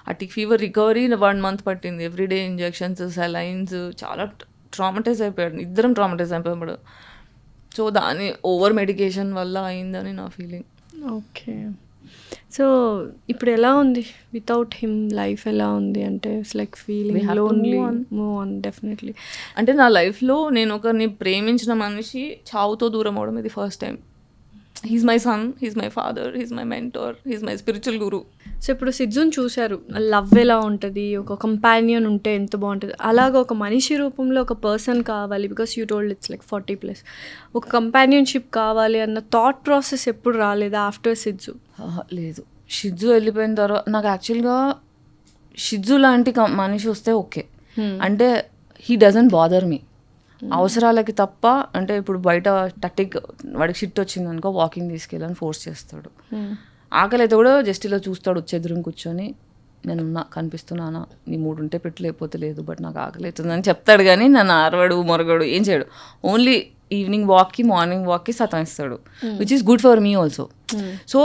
ఆ టిక్ ఫీవర్ రికవరీ 1 month పట్టింది. ఎవ్రీడే ఇంజెక్షన్స్, సెలైన్స్, చాలా ట్రామటైజ్ అయిపోయాడు. ఇద్దరం ట్రామటైజ్ అయిపోయాడు. సో దాని ఓవర్ మెడికేషన్ వల్ల అయిందని నా ఫీలింగ్. ఓకే, సో ఇప్పుడు ఎలా ఉంది వితౌట్ హిమ్ లైఫ్ ఎలా ఉంది? అంటే it's like feeling lonely, move on definitely. అంటే నా లైఫ్లో నేను ఒకరిని ప్రేమించిన మనిషి చావుతో దూరం అవడం ఇది first time. He's my son, he's my father, he's my mentor, he's my spiritual Guru. So ఇప్పుడు సిద్ధుని చూశారు, లవ్ ఎలా ఉంటుంది, ఒక కంపానియన్ ఉంటే ఎంత బాగుంటుంది, అలాగ ఒక మనిషి రూపంలో ఒక పర్సన్ కావాలి. Because you told it's like 40+. ఒక కంపానియన్షిప్ కావాలి అన్న థాట్ ప్రాసెస్ ఎప్పుడు రాలేదా ఆఫ్టర్ సిద్ధు? లేదు, సిద్ధు వెళ్ళిపోయిన తర్వాత నాకు యాక్చువల్గా సిద్ధు లాంటి మనిషి వస్తే ఓకే. అంటే హీ డజంట్ బాదర్ మీ. అవసరాలకి తప్ప, అంటే ఇప్పుడు బయట 30 వాడికి షిట్ వచ్చింది అనుకో, వాకింగ్ తీసుకెళ్ళని ఫోర్స్ చేస్తాడు. ఆకలి అయితే కూడా జస్ట్ ఇలా చూస్తాడు, వచ్చేదురు కూర్చొని, నేనున్నా కనిపిస్తున్నానా, నీ మూడు ఉంటే పెట్టు లేకపోతే లేదు, బట్ నాకు ఆకలి అవుతుందని చెప్తాడు. కానీ నన్ను ఆరవాడు మొరగడు, ఏం చేయడు. ఓన్లీ ఈవినింగ్ వాక్కి మార్నింగ్ వాక్కి సతాయిస్తాడు, which is good for me also. So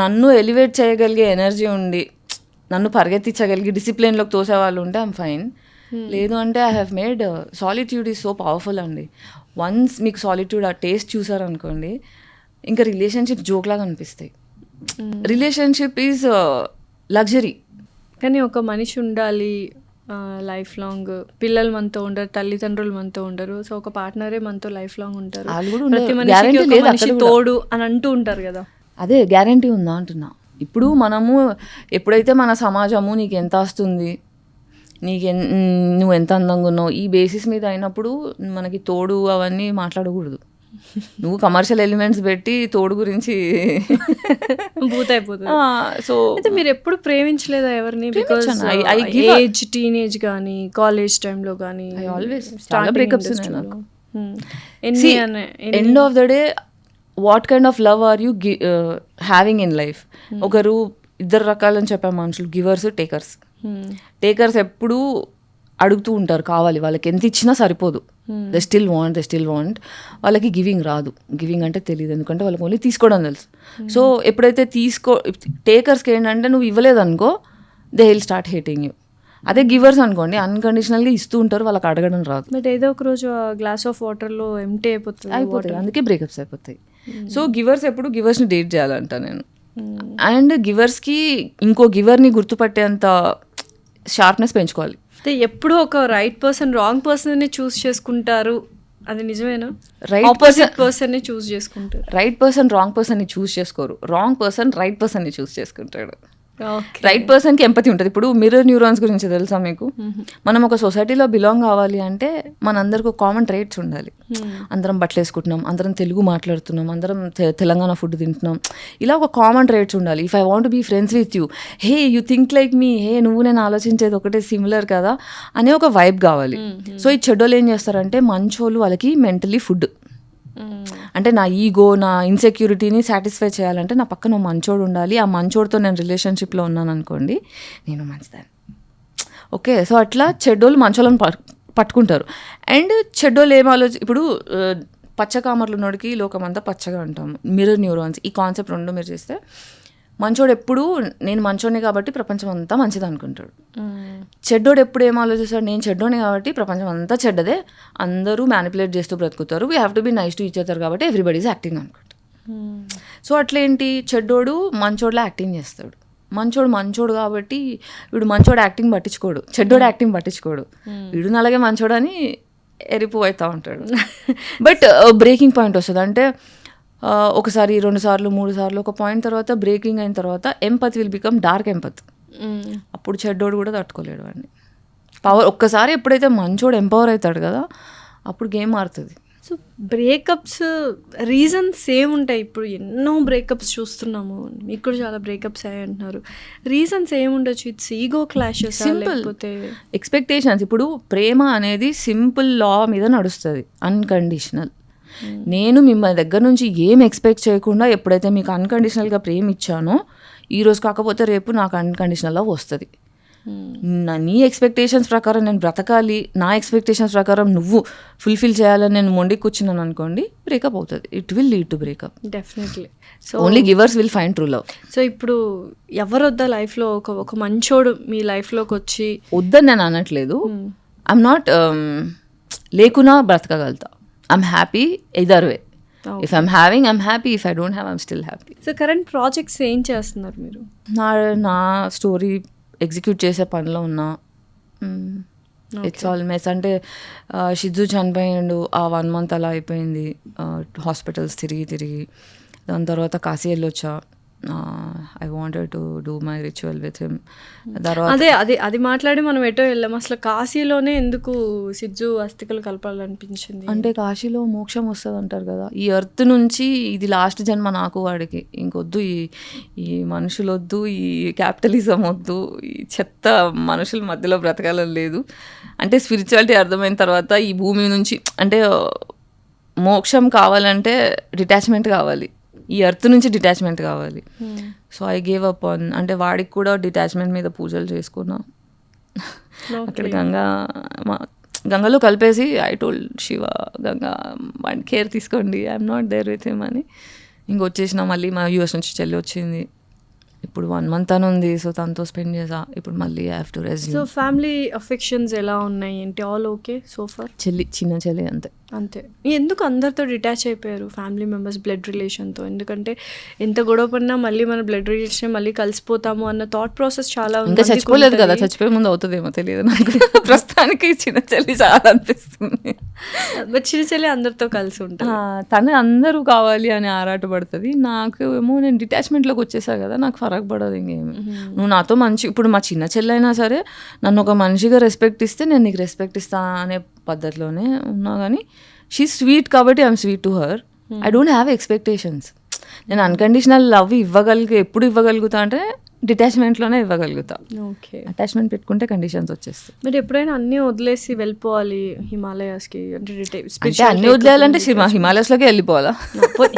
నన్ను ఎలివేట్ చేయగలిగే ఎనర్జీ ఉండి, నన్ను పరిగెత్తించగలిగి డిసిప్లిన్లోకి తోసే వాళ్ళు ఉంటే ఐమ్ ఫైన్. లేదు అంటే I have made solitude is so powerful అండి. వన్స్ మీకు సాలిట్యూడ్ ఆ టేస్ట్ చూసారనుకోండి, ఇంకా రిలేషన్షిప్ జోక్లాగా అనిపిస్తాయి. Relationship is luxury. కానీ ఒక మనిషి ఉండాలి లైఫ్ లాంగ్. పిల్లలు మనతో ఉండరు, తల్లిదండ్రులు మనతో ఉండరు, సో ఒక పార్ట్నరే మనతో లైఫ్ లాంగ్ ఉంటారు. ప్రతి మనిషికి ఒక మనిషి తోడు అని అంటూ ఉంటారు కదా, అదే గ్యారంటీ ఉందా అంటున్నా. ఇప్పుడు మనము ఎప్పుడైతే మన సమాజము నీకు ఎంత వస్తుంది, నువ్వు ఎంత అందంగా ఉన్నావు, ఈ బేసిస్ మీద అయినప్పుడు మనకి తోడు అవన్నీ మాట్లాడకూడదు. నువ్వు కమర్షియల్ ఎలిమెంట్స్ పెట్టి తోడు గురించి బూత్ అయిపోతుంది. సో అయితే మీరు ఎప్పుడు ప్రేమించలేదా ఎవరిని? బికాజ్ ఏజ్, టీనేజ్ కానీ కాలేజ్ టైంలో కానీ బ్రేకప్స్ ఉన్నాయి నాకు. End of the day what kind of love or you having in life? ఒకరు 2 రకాలని చెప్పే మనుషులు, గివర్స్, టేకర్స్. టేకర్స్ ఎప్పుడూ అడుగుతూ ఉంటారు కావాలి, వాళ్ళకి ఎంత ఇచ్చినా సరిపోదు. They still want. వాళ్ళకి గివింగ్ రాదు. గివింగ్ అంటే తెలియదు, ఎందుకంటే వాళ్ళకి ఓన్లీ తీసుకోవడం తెలుసు. సో ఎప్పుడైతే టేకర్స్కి ఏంటంటే నువ్వు ఇవ్వలేదనుకో, they will start hating you. అదే గివర్స్ అనుకోండి అన్కండిషనల్గా ఇస్తూ ఉంటారు, వాళ్ళకి అడగడం రాదు. బట్ ఏదో ఒక రోజు గ్లాస్ ఆఫ్ వాటర్లో ఎంటీ అయిపోతాయి, అందుకే బ్రేకప్స్ అయిపోతాయి. సో గివర్స్ ఎప్పుడు గివర్స్ని డేట్ చేయాలంట నేను. అండ్ గివర్స్కి ఇంకో గివర్ని గుర్తుపట్టేంత షార్ప్నెస్ పెంచుకోవాలి. ఎప్పుడు ఒక రైట్ పర్సన్ రాంగ్ పర్సన్ని చూస్ చేసుకుంటారు, అది నిజమేనా? రైట్ పర్సన్ని చూస్ చేసుకుంటారు. రైట్ పర్సన్ రాంగ్ పర్సన్ని చూస్ చేసుకోరు, రాంగ్ పర్సన్ రైట్ పర్సన్ని చూస్ చేసుకుంటాడు. రైట్ పర్సన్కి ఎంపతి ఉంటుంది. ఇప్పుడు మిర్రర్ న్యూరాన్స్ గురించి తెలుసా మీకు? మనం ఒక సొసైటీలో బిలాంగ్ కావాలి అంటే మనందరికి ఒక కామన్ ట్రేట్స్ ఉండాలి. అందరం బట్టలు వేసుకుంటున్నాం, అందరం తెలుగు మాట్లాడుతున్నాం, అందరం తెలంగాణ ఫుడ్ తింటున్నాం, ఇలా ఒక కామన్ ట్రేట్స్ ఉండాలి. If I want be friends with you, hey you think like me, hey నువ్వు నేను ఆలోచించేది ఒకటే సిమిలర్ కదా అనే ఒక వైబ్ కావాలి. సో ఈ చెడ్డోళ్ళు ఏం చేస్తారంటే మంచోళ్ళు వాళ్ళకి మెంటలీ ఫుడ్, అంటే నా ఈగో నా ఇన్సెక్యూరిటీని సాటిస్ఫై చేయాలంటే నా పక్కన మంచోడు ఉండాలి, ఆ మంచోడితో నేను రిలేషన్షిప్లో ఉన్నాను అనుకోండి నేను మంచిదాన్ని. ఓకే, సో అట్లా చెడ్డోళ్ళు మంచోళ్ళని పట్టుకుంటారు. అండ్ చెడ్డోళ్ళు ఏం ఇప్పుడు పచ్చకామర్లు ఉన్నోడికి లోకమంతా పచ్చగా అంటాము, మిర్రర్ న్యూరాన్స్, ఈ కాన్సెప్ట్ రెండు మీరు చేస్తే మంచోడు ఎప్పుడు నేను మంచోడిని కాబట్టి ప్రపంచం అంతా మంచిది అనుకుంటాడు. చెడ్డోడు ఎప్పుడు ఏం ఆలోచిస్తాడు, నేను చెడ్డోని కాబట్టి ప్రపంచం అంతా చెడ్డదే, అందరూ మ్యానిపులేట్ చేస్తూ బ్రతుకుతారు, we have to be nice to each other కాబట్టి ఎవ్రీబడి ఈజ్ యాక్టింగ్ అనుకుంటాడు. సో అట్లేంటి చెడ్డోడు మంచోడులా యాక్టింగ్ చేస్తాడు, మంచోడు కాబట్టి వీడు మంచోడు యాక్టింగ్ పట్టించుకోడు, చెడ్డోడు యాక్టింగ్ పట్టించుకోడు, వీడు అలాగే మంచోడు అని ఎరిపు అవుతూ ఉంటాడు. బట్ బ్రేకింగ్ పాయింట్ వస్తుంది, అంటే ఒకసారి 2 సార్లు 3 సార్లు ఒక పాయింట్ తర్వాత బ్రేకింగ్ అయిన తర్వాత ఎంపత్ విల్ బికమ్ డార్క్ ఎంపత్. అప్పుడు చెడ్డోడు కూడా తట్టుకోలేడు వాడిని. ఒక్కసారి ఎప్పుడైతే మంచోడు ఎంపవర్ అవుతాడు కదా అప్పుడు గేమ్ మారుతుంది. సో బ్రేకప్స్ రీజన్స్ ఏముంటాయి? ఇప్పుడు ఎన్నో బ్రేకప్స్ చూస్తున్నాము, మీకు కూడా చాలా బ్రేకప్స్ అయ్యి అంటున్నారు. రీజన్స్ ఏముండొచ్చు? ఇట్స్ ఈగో క్లాషెస్, లేకపోతే ఎక్స్పెక్టేషన్స్. ఇప్పుడు ప్రేమ అనేది సింపుల్ లా మీద నడుస్తుంది, అన్కండిషనల్. నేను మిమ్మల్ని దగ్గర నుంచి ఏం ఎక్స్పెక్ట్ చేయకుండా ఎప్పుడైతే మీకు అన్కండిషనల్గా ప్రేమ ఇచ్చానో ఈరోజు కాకపోతే రేపు నాకు అన్కండిషనల్గా వస్తుంది. నీ ఎక్స్పెక్టేషన్స్ ప్రకారం నేను బ్రతకాలి, నా ఎక్స్పెక్టేషన్స్ ప్రకారం నువ్వు ఫుల్ఫిల్ చేయాలని నేను మొండి కూర్చున్నాను అనుకోండి, బ్రేకప్ అవుతుంది. It will lead to breakup definitely. So only givers will find true love. So ఇప్పుడు ఎవరు వద్దా లైఫ్లో ఒక మంచోడు మీ లైఫ్లోకి వచ్చి? వద్దని నేను అనట్లేదు, ఐఎమ్ నాట్ లేకున్నా బ్రతకగలుగుతా. I'm happy either way. Okay. If I'm having, I'm happy. If I don't have, I'm still happy. So current projects ఏం చేస్తున్నారు మీరు? నా స్టోరీ ఎగ్జిక్యూట్ చేసే పనిలో ఉన్నా. It's all mess. అంటే షిజు చనిపోయిండు, ఆ 1 month అలా అయిపోయింది, హాస్పిటల్స్ తిరిగి దాని తర్వాత కాశీ వెళ్ళొచ్చా. I wanted to do my ritual with him. తర్వాత అది మాట్లాడి మనం ఎటో వెళ్ళాం. అసలు కాశీలోనే ఎందుకు సిజ్జు అస్థికలు కలపాలనిపించింది? అంటే కాశీలో మోక్షం వస్తుంది అంటారు కదా, ఈ ఎర్త్ నుంచి ఇది లాస్ట్ జన్మ నాకు వాడికి, ఇంకొద్దు ఈ మనుషులు వద్దు, ఈ క్యాపిటలిజం వద్దు, ఈ చెత్త మనుషుల మధ్యలో బ్రతకాలని లేదు. అంటే స్పిరిచువాలిటీ అర్థమైన తర్వాత ఈ భూమి నుంచి అంటే మోక్షం కావాలంటే డిటాచ్మెంట్ కావాలి, ఈ ఎర్త్ నుంచి డిటాచ్మెంట్ కావాలి. So I gave up on, అంటే వాడికి కూడా డిటాచ్మెంట్ మీద పూజలు చేసుకున్నా. అక్కడ గంగలో కలిపేసి ఐ టోల్డ్ శివ, గంగా వాడిని కేర్ తీసుకోండి, I'm not there with him అని ఇంకొచ్చేసిన. మళ్ళీ మా యూఎస్ నుంచి చెల్లి వచ్చింది, ఇప్పుడు 1 month అని ఉంది, సో తనతో స్పెండ్ చేసా. ఇప్పుడు మళ్ళీ I have to resume. So family affections ఎలా ఉన్నాయి ఏంటి? All okay so far? చిన్న చెల్లి అంతే. ఎందుకు అందరితో డిటాచ్ అయిపోయారు ఫ్యామిలీ మెంబర్స్ బ్లడ్ రిలేషన్తో? ఎందుకంటే ఎంత గొడవ పడినా మళ్ళీ మన బ్లడ్ రిలేషన్ మళ్ళీ కలిసిపోతాము అన్న థాట్ ప్రాసెస్ చాలా ఇంకా చచ్చిపోలేదు కదా, చచ్చిపోయే ముందు అవుతుందేమో తెలియదు నాకు. ప్రస్తుతానికి చిన్న చెల్లి చాలా అనిపిస్తుంది. బట్ చిన్న చెల్లి అందరితో కలిసి ఉంటుంది, తను అందరూ కావాలి అని ఆరాటపడుతుంది. నాకు ఏమో నేను డిటాచ్మెంట్లోకి వచ్చేసా కదా, నాకు ఫరక్ పడదు ఇంకేమి. నువ్వు నాతో మంచి, ఇప్పుడు మా చిన్న చెల్లి అయినా సరే నన్ను ఒక మనిషిగా రెస్పెక్ట్ ఇస్తే నేను నీకు రెస్పెక్ట్ ఇస్తా అనే పద్ధతిలోనే ఉన్నా. కానీ షీ స్వీట్ కాబట్టి I'm sweet to her. I don't have expectations. నేను అన్కండిషనల్ లవ్ ఎప్పుడు ఇవ్వగలుగుతా అంటే డిటాచ్మెంట్లోనే ఇవ్వగలుగుతా. ఓకే, అటాచ్మెంట్ పెట్టుకుంటే కండిషన్స్ వచ్చేస్తాయి. మీరు ఎప్పుడైనా అన్నీ వదిలేసి వెళ్ళిపోవాలి హిమాలయాస్కి అంటే అన్నీ వదిలేయాలంటే హిమాలయాస్లోకి వెళ్ళిపోవాలా?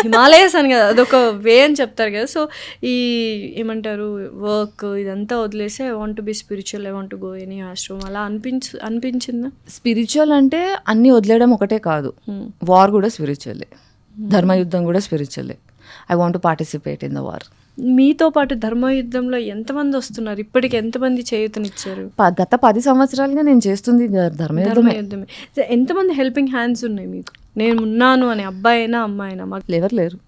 హిమాలయస్ అని కదా, అదొక వే అని చెప్తారు కదా. సో ఈ ఏమంటారు వర్క్ ఇదంతా వదిలేసి I want to be spiritual, I want to go any ఆశ్రమం అలా అనిపించిందా? స్పిరిచువల్ అంటే అన్నీ వదిలేయడం ఒకటే కాదు, వార్ కూడా స్పిరిచువల్లే, ధర్మయుద్ధం కూడా స్పిరిచువల్లే. I want to participate in the war. మీతో పాటు ధర్మయుద్ధంలో ఎంతమంది వస్తున్నారు? ఇప్పటికి ఎంతమంది చేయూతనిచ్చారు? గత 10 సంవత్సరాలుగా నేను చేస్తుంది ధర్మయుద్ధమే. ధర్మయుద్ధమే. ఎంతమంది హెల్పింగ్ హ్యాండ్స్ ఉన్నాయి మీకు? నేను ఉన్నాను అని అబ్బాయి అయినా అమ్మాయి అయినా? మాకు ఎవరు లేరు.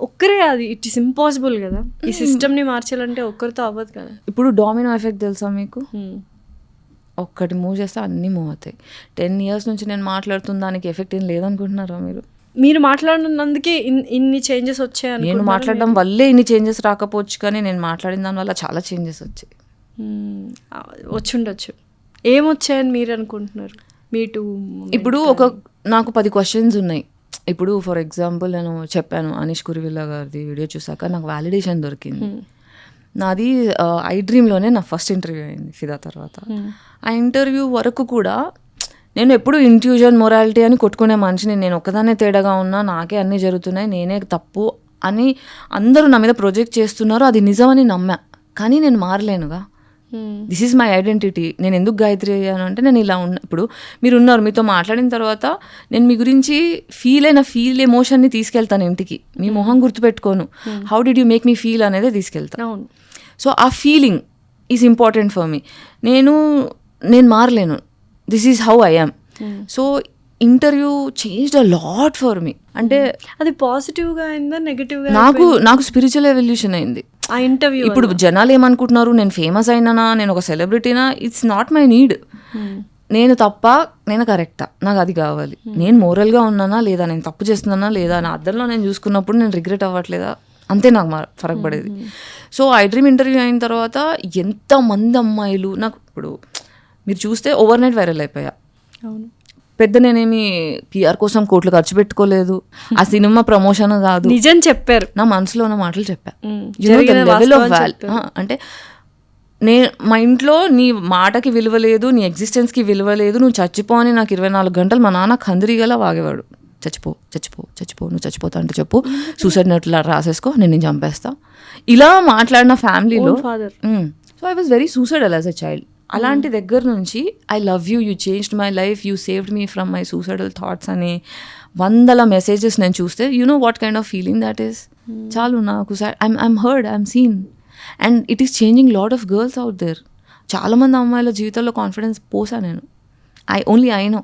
ఒక్కరే, అది ఇట్ ఈస్ ఇంపాసిబుల్ కదా. ఈ సిస్టమ్ని మార్చాలంటే ఒక్కరితో అవ్వదు కదా. ఇప్పుడు డామినో ఎఫెక్ట్ తెలుసా మీకు? ఒక్కటి మూవ్ చేస్తే అన్నీ మూవ్ అవుతాయి. 10 years నుంచి నేను మాట్లాడుతున్న దానికి ఎఫెక్ట్ ఏం లేదనుకుంటున్నారా మీరు? మీరు మాట్లాడినందుకే ఇన్ని చేంజెస్ వచ్చాయి. నేను మాట్లాడడం వల్లే ఇన్ని చేంజెస్ రాకపోవచ్చు, కానీ నేను మాట్లాడిన దాని వల్ల చాలా చేంజెస్ వచ్చాయి. వచ్చుండొచ్చు. ఏమొచ్చాయని మీరు అనుకుంటున్నారు? మీటు ఇప్పుడు నాకు 10 questions ఉన్నాయి. ఇప్పుడు ఫర్ ఎగ్జాంపుల్ నేను చెప్పాను అనీష్ కురివిల్లా గారిది వీడియో చూసాక నాకు వ్యాలిడేషన్ దొరికింది. నాది ఐ డ్రీమ్లోనే నా ఫస్ట్ ఇంటర్వ్యూ అయింది ఫిదా తర్వాత. ఆ ఇంటర్వ్యూ వరకు కూడా నేను ఎప్పుడు ఇంట్యూజన్ మొరాలిటీ అని కొట్టుకునే మనిషిని. నేను ఒక్కదానే తేడాగా ఉన్నా, నాకే అన్నీ జరుగుతున్నాయి, నేనే తప్పు అని అందరూ నా మీద ప్రొజెక్ట్ చేస్తున్నారు. అది నిజమని నమ్మా, కానీ నేను మారలేనుగా. This is my identity. నేను ఎందుకు గాయత్రి అయ్యాను అంటే నేను ఇలా ఉన్నా. ఇప్పుడు మీరు ఉన్నారు, మీతో మాట్లాడిన తర్వాత నేను మీ గురించి ఫీల్ ఎమోషన్ని తీసుకెళ్తాను ఇంటికి. మీ మొహం గుర్తుపెట్టుకోను, how did you make me feel అనేది తీసుకెళ్తాను. సో ఆ feeling is important for me. నేను మారలేను. This is how I am. So interview changed a lot for me. అంటే అది పాజిటివ్గా అయిందా నెగిటివ్గా? నాకు స్పిరిచువల్ ఎవల్యూషన్ అయింది ఆ ఇంటర్వ్యూ. ఇప్పుడు జనాలు ఏమనుకుంటున్నారు, నేను ఫేమస్ అయినానా, నేను ఒక సెలబ్రిటీనా? It's not my need. నేను తప్ప, నేను కరెక్టా, నాకు అది కావాలి. నేను మోరల్గా ఉన్నానా లేదా, నేను తప్పు చేస్తున్నానా లేదా, నా అద్దంలో నేను చూసుకున్నప్పుడు నేను రిగ్రెట్ అవ్వట్లేదా, అంతే నాకు ఫరక్ పడేది. సో ఐ డ్రీమ్ ఇంటర్వ్యూ అయిన తర్వాత ఎంతమంది అమ్మాయిలు నాకు, ఇప్పుడు మీరు చూస్తే ఓవర్ నైట్ వైరల్ అయిపోయా. అవును. పెద్ద నేనేమి పిఆర్ కోసం కోట్లు ఖర్చు పెట్టుకోలేదు. ఆ సినిమా ప్రమోషన్ కాదు, నిజం చెప్పారు. నా మనసులో ఉన్న మాటలు చెప్పా. అంటే మా ఇంట్లో నీ మాటకి విలువ లేదు, నీ ఎగ్జిస్టెన్స్కి విలువ లేదు, నువ్వు చచ్చిపో అని నాకు 24 గంటలు మా నాన్న కందిరిగలా వాగేవాడు. చచ్చిపో చచ్చిపో చచ్చిపో, నువ్వు చచ్చిపోతా అంటే చెప్పు, సూసైడ్ నోట్లో రాసేసుకో, నేను చంపేస్తా, ఇలా మాట్లాడిన ఫ్యామిలీలో. So I was very suicidal as a child. అలాంటి దగ్గర నుంచి I love you, you changed my life, you saved me from my suicidal thoughts అని 100 మెసేజెస్ నేను చూస్తే, you know what kind of feeling that is. చాలు నాకు, I'm heard, I'm seen, and it is changing lot of girls out there. చాలామంది అమ్మాయిల జీవితంలో కాన్ఫిడెన్స్ పోసా నేను. I know.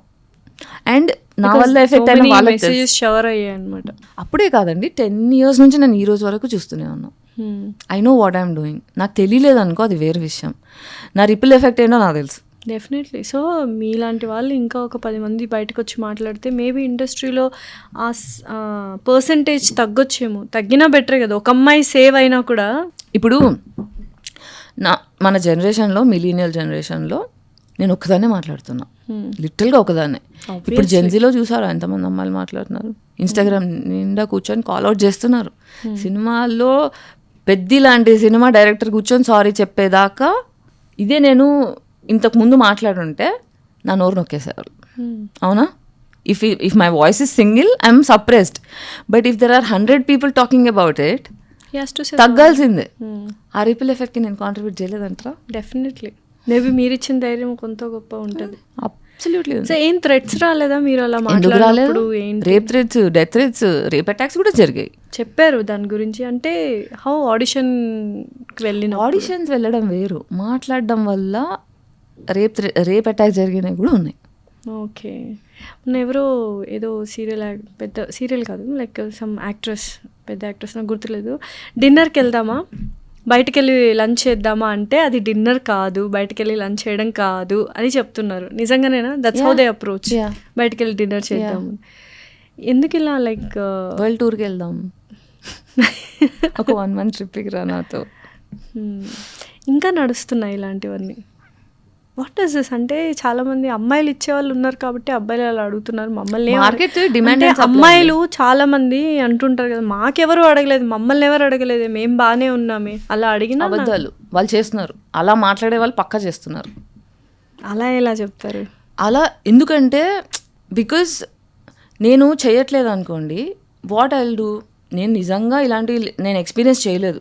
అండ్ నా వల్ల ఎఫెక్ట్ అయిన వాళ్ళకి షవర్ అయ్యాయి అనమాట. అప్పుడే కాదండి, 10 years నుంచి నేను ఈ రోజు వరకు చూస్తూనే ఉన్నా. I know what I'm doing. నాకు తెలియలేదు అనుకో, అది వేరే విషయం. నా రిపిల్ ఎఫెక్ట్ ఏంటో నాకు తెలుసు. డెఫినెట్లీ. సో మీలాంటి వాళ్ళు ఇంకా ఒక 10 మంది బయటకు వచ్చి మాట్లాడితే మేబీ ఇండస్ట్రీలో ఆ పర్సంటేజ్ తగ్గొచ్చేమో. తగ్గినా బెటరే కదా, ఒక అమ్మాయి సేవ్ అయినా కూడా. ఇప్పుడు మన జనరేషన్లో, మిలీనియల్ జనరేషన్లో నేను ఒక్కదాన్నే మాట్లాడుతున్నా, లిటిల్గా ఒకదాన్నే. ఇప్పుడు జెన్జీలో చూసారా ఎంతమంది అమ్మాయిలు మాట్లాడుతున్నారు, ఇన్స్టాగ్రామ్ నిండా కూర్చొని కాల్అవుట్ చేస్తున్నారు. సినిమాల్లో పెద్ద లాంటి సినిమా డైరెక్టర్ కూర్చొని సారీ చెప్పేదాకా. ఇదే నేను ఇంతకు ముందు మాట్లాడుంటే నా నోరు నొక్కేసేవారు, అవునా? If my voice is single, I'm suppressed. But if there are 100 people talking about it, తగ్గాల్సిందే. ఆ రిపిల్ ఎఫెక్ట్కి నేను కాంట్రిబ్యూట్ చేయలేదంటారా? డెఫినెట్లీ. మేబీ మీరు ఇచ్చిన ధైర్యం కొంత గొప్ప ఉంటుంది. అబ్సల్యూట్లీ. సో ఏం థ్రెట్స్ రాలేదా మీరు అలా ఎందుకు రాలేదు? Rape threats, death threats, rape attacks కూడా జరిగాయి. చెప్పారు దాని గురించి. అంటే హౌ ఆడిషన్కి ఆడిషన్స్ వెళ్ళడం వేరు, మాట్లాడడం వల్ల రేప్ అటాక్ జరిగినవి కూడా ఉన్నాయి. ఓకే. మొన్న ఎవరో ఏదో పెద్ద సీరియల్ కాదు, లైక్ సమ్ యాక్ట్రెస్, పెద్ద యాక్ట్రెస్, నాకు గుర్తులేదు, డిన్నర్కి వెళ్దామా, బయటకు వెళ్ళి లంచ్ చేద్దామా అంటే అది డిన్నర్ కాదు, బయటకు వెళ్ళి లంచ్ చేయడం కాదు అని చెప్తున్నారు. నిజంగానేనా? That's how they approach. బయటకు వెళ్ళి డిన్నర్ చేద్దాము. ఎందుకు ఇలా? లైక్ వరల్డ్ టూర్కి వెళ్దాం, ఒక 1 month ట్రిప్కి రా నాతో. ఇంకా నడుస్తున్నాయి ఇలాంటివన్నీ. What is this? అంటే చాలా మంది అమ్మాయిలు ఇచ్చేవాళ్ళు ఉన్నారు కాబట్టి అబ్బాయిలు అలా అడుగుతున్నారు మమ్మల్ని. అమ్మాయిలు చాలా మంది అంటుంటారు కదా, మాకెవరు అడగలేదు, మమ్మల్ని ఎవరు అడగలేదు, మేము బాగానే ఉన్నామే, అలా అడిగిన అబద్ధాలు వాళ్ళు చేస్తున్నారు. అలా మాట్లాడే వాళ్ళు పక్కా చేస్తున్నారు. అలా ఎలా చెప్తారు? అలా ఎందుకంటే బికాజ్ నేను చేయట్లేదు అనుకోండి, వాట్ ఐ విల్ డూ. నేను నిజంగా ఇలాంటివి నేను ఎక్స్పీరియన్స్ చేయలేదు.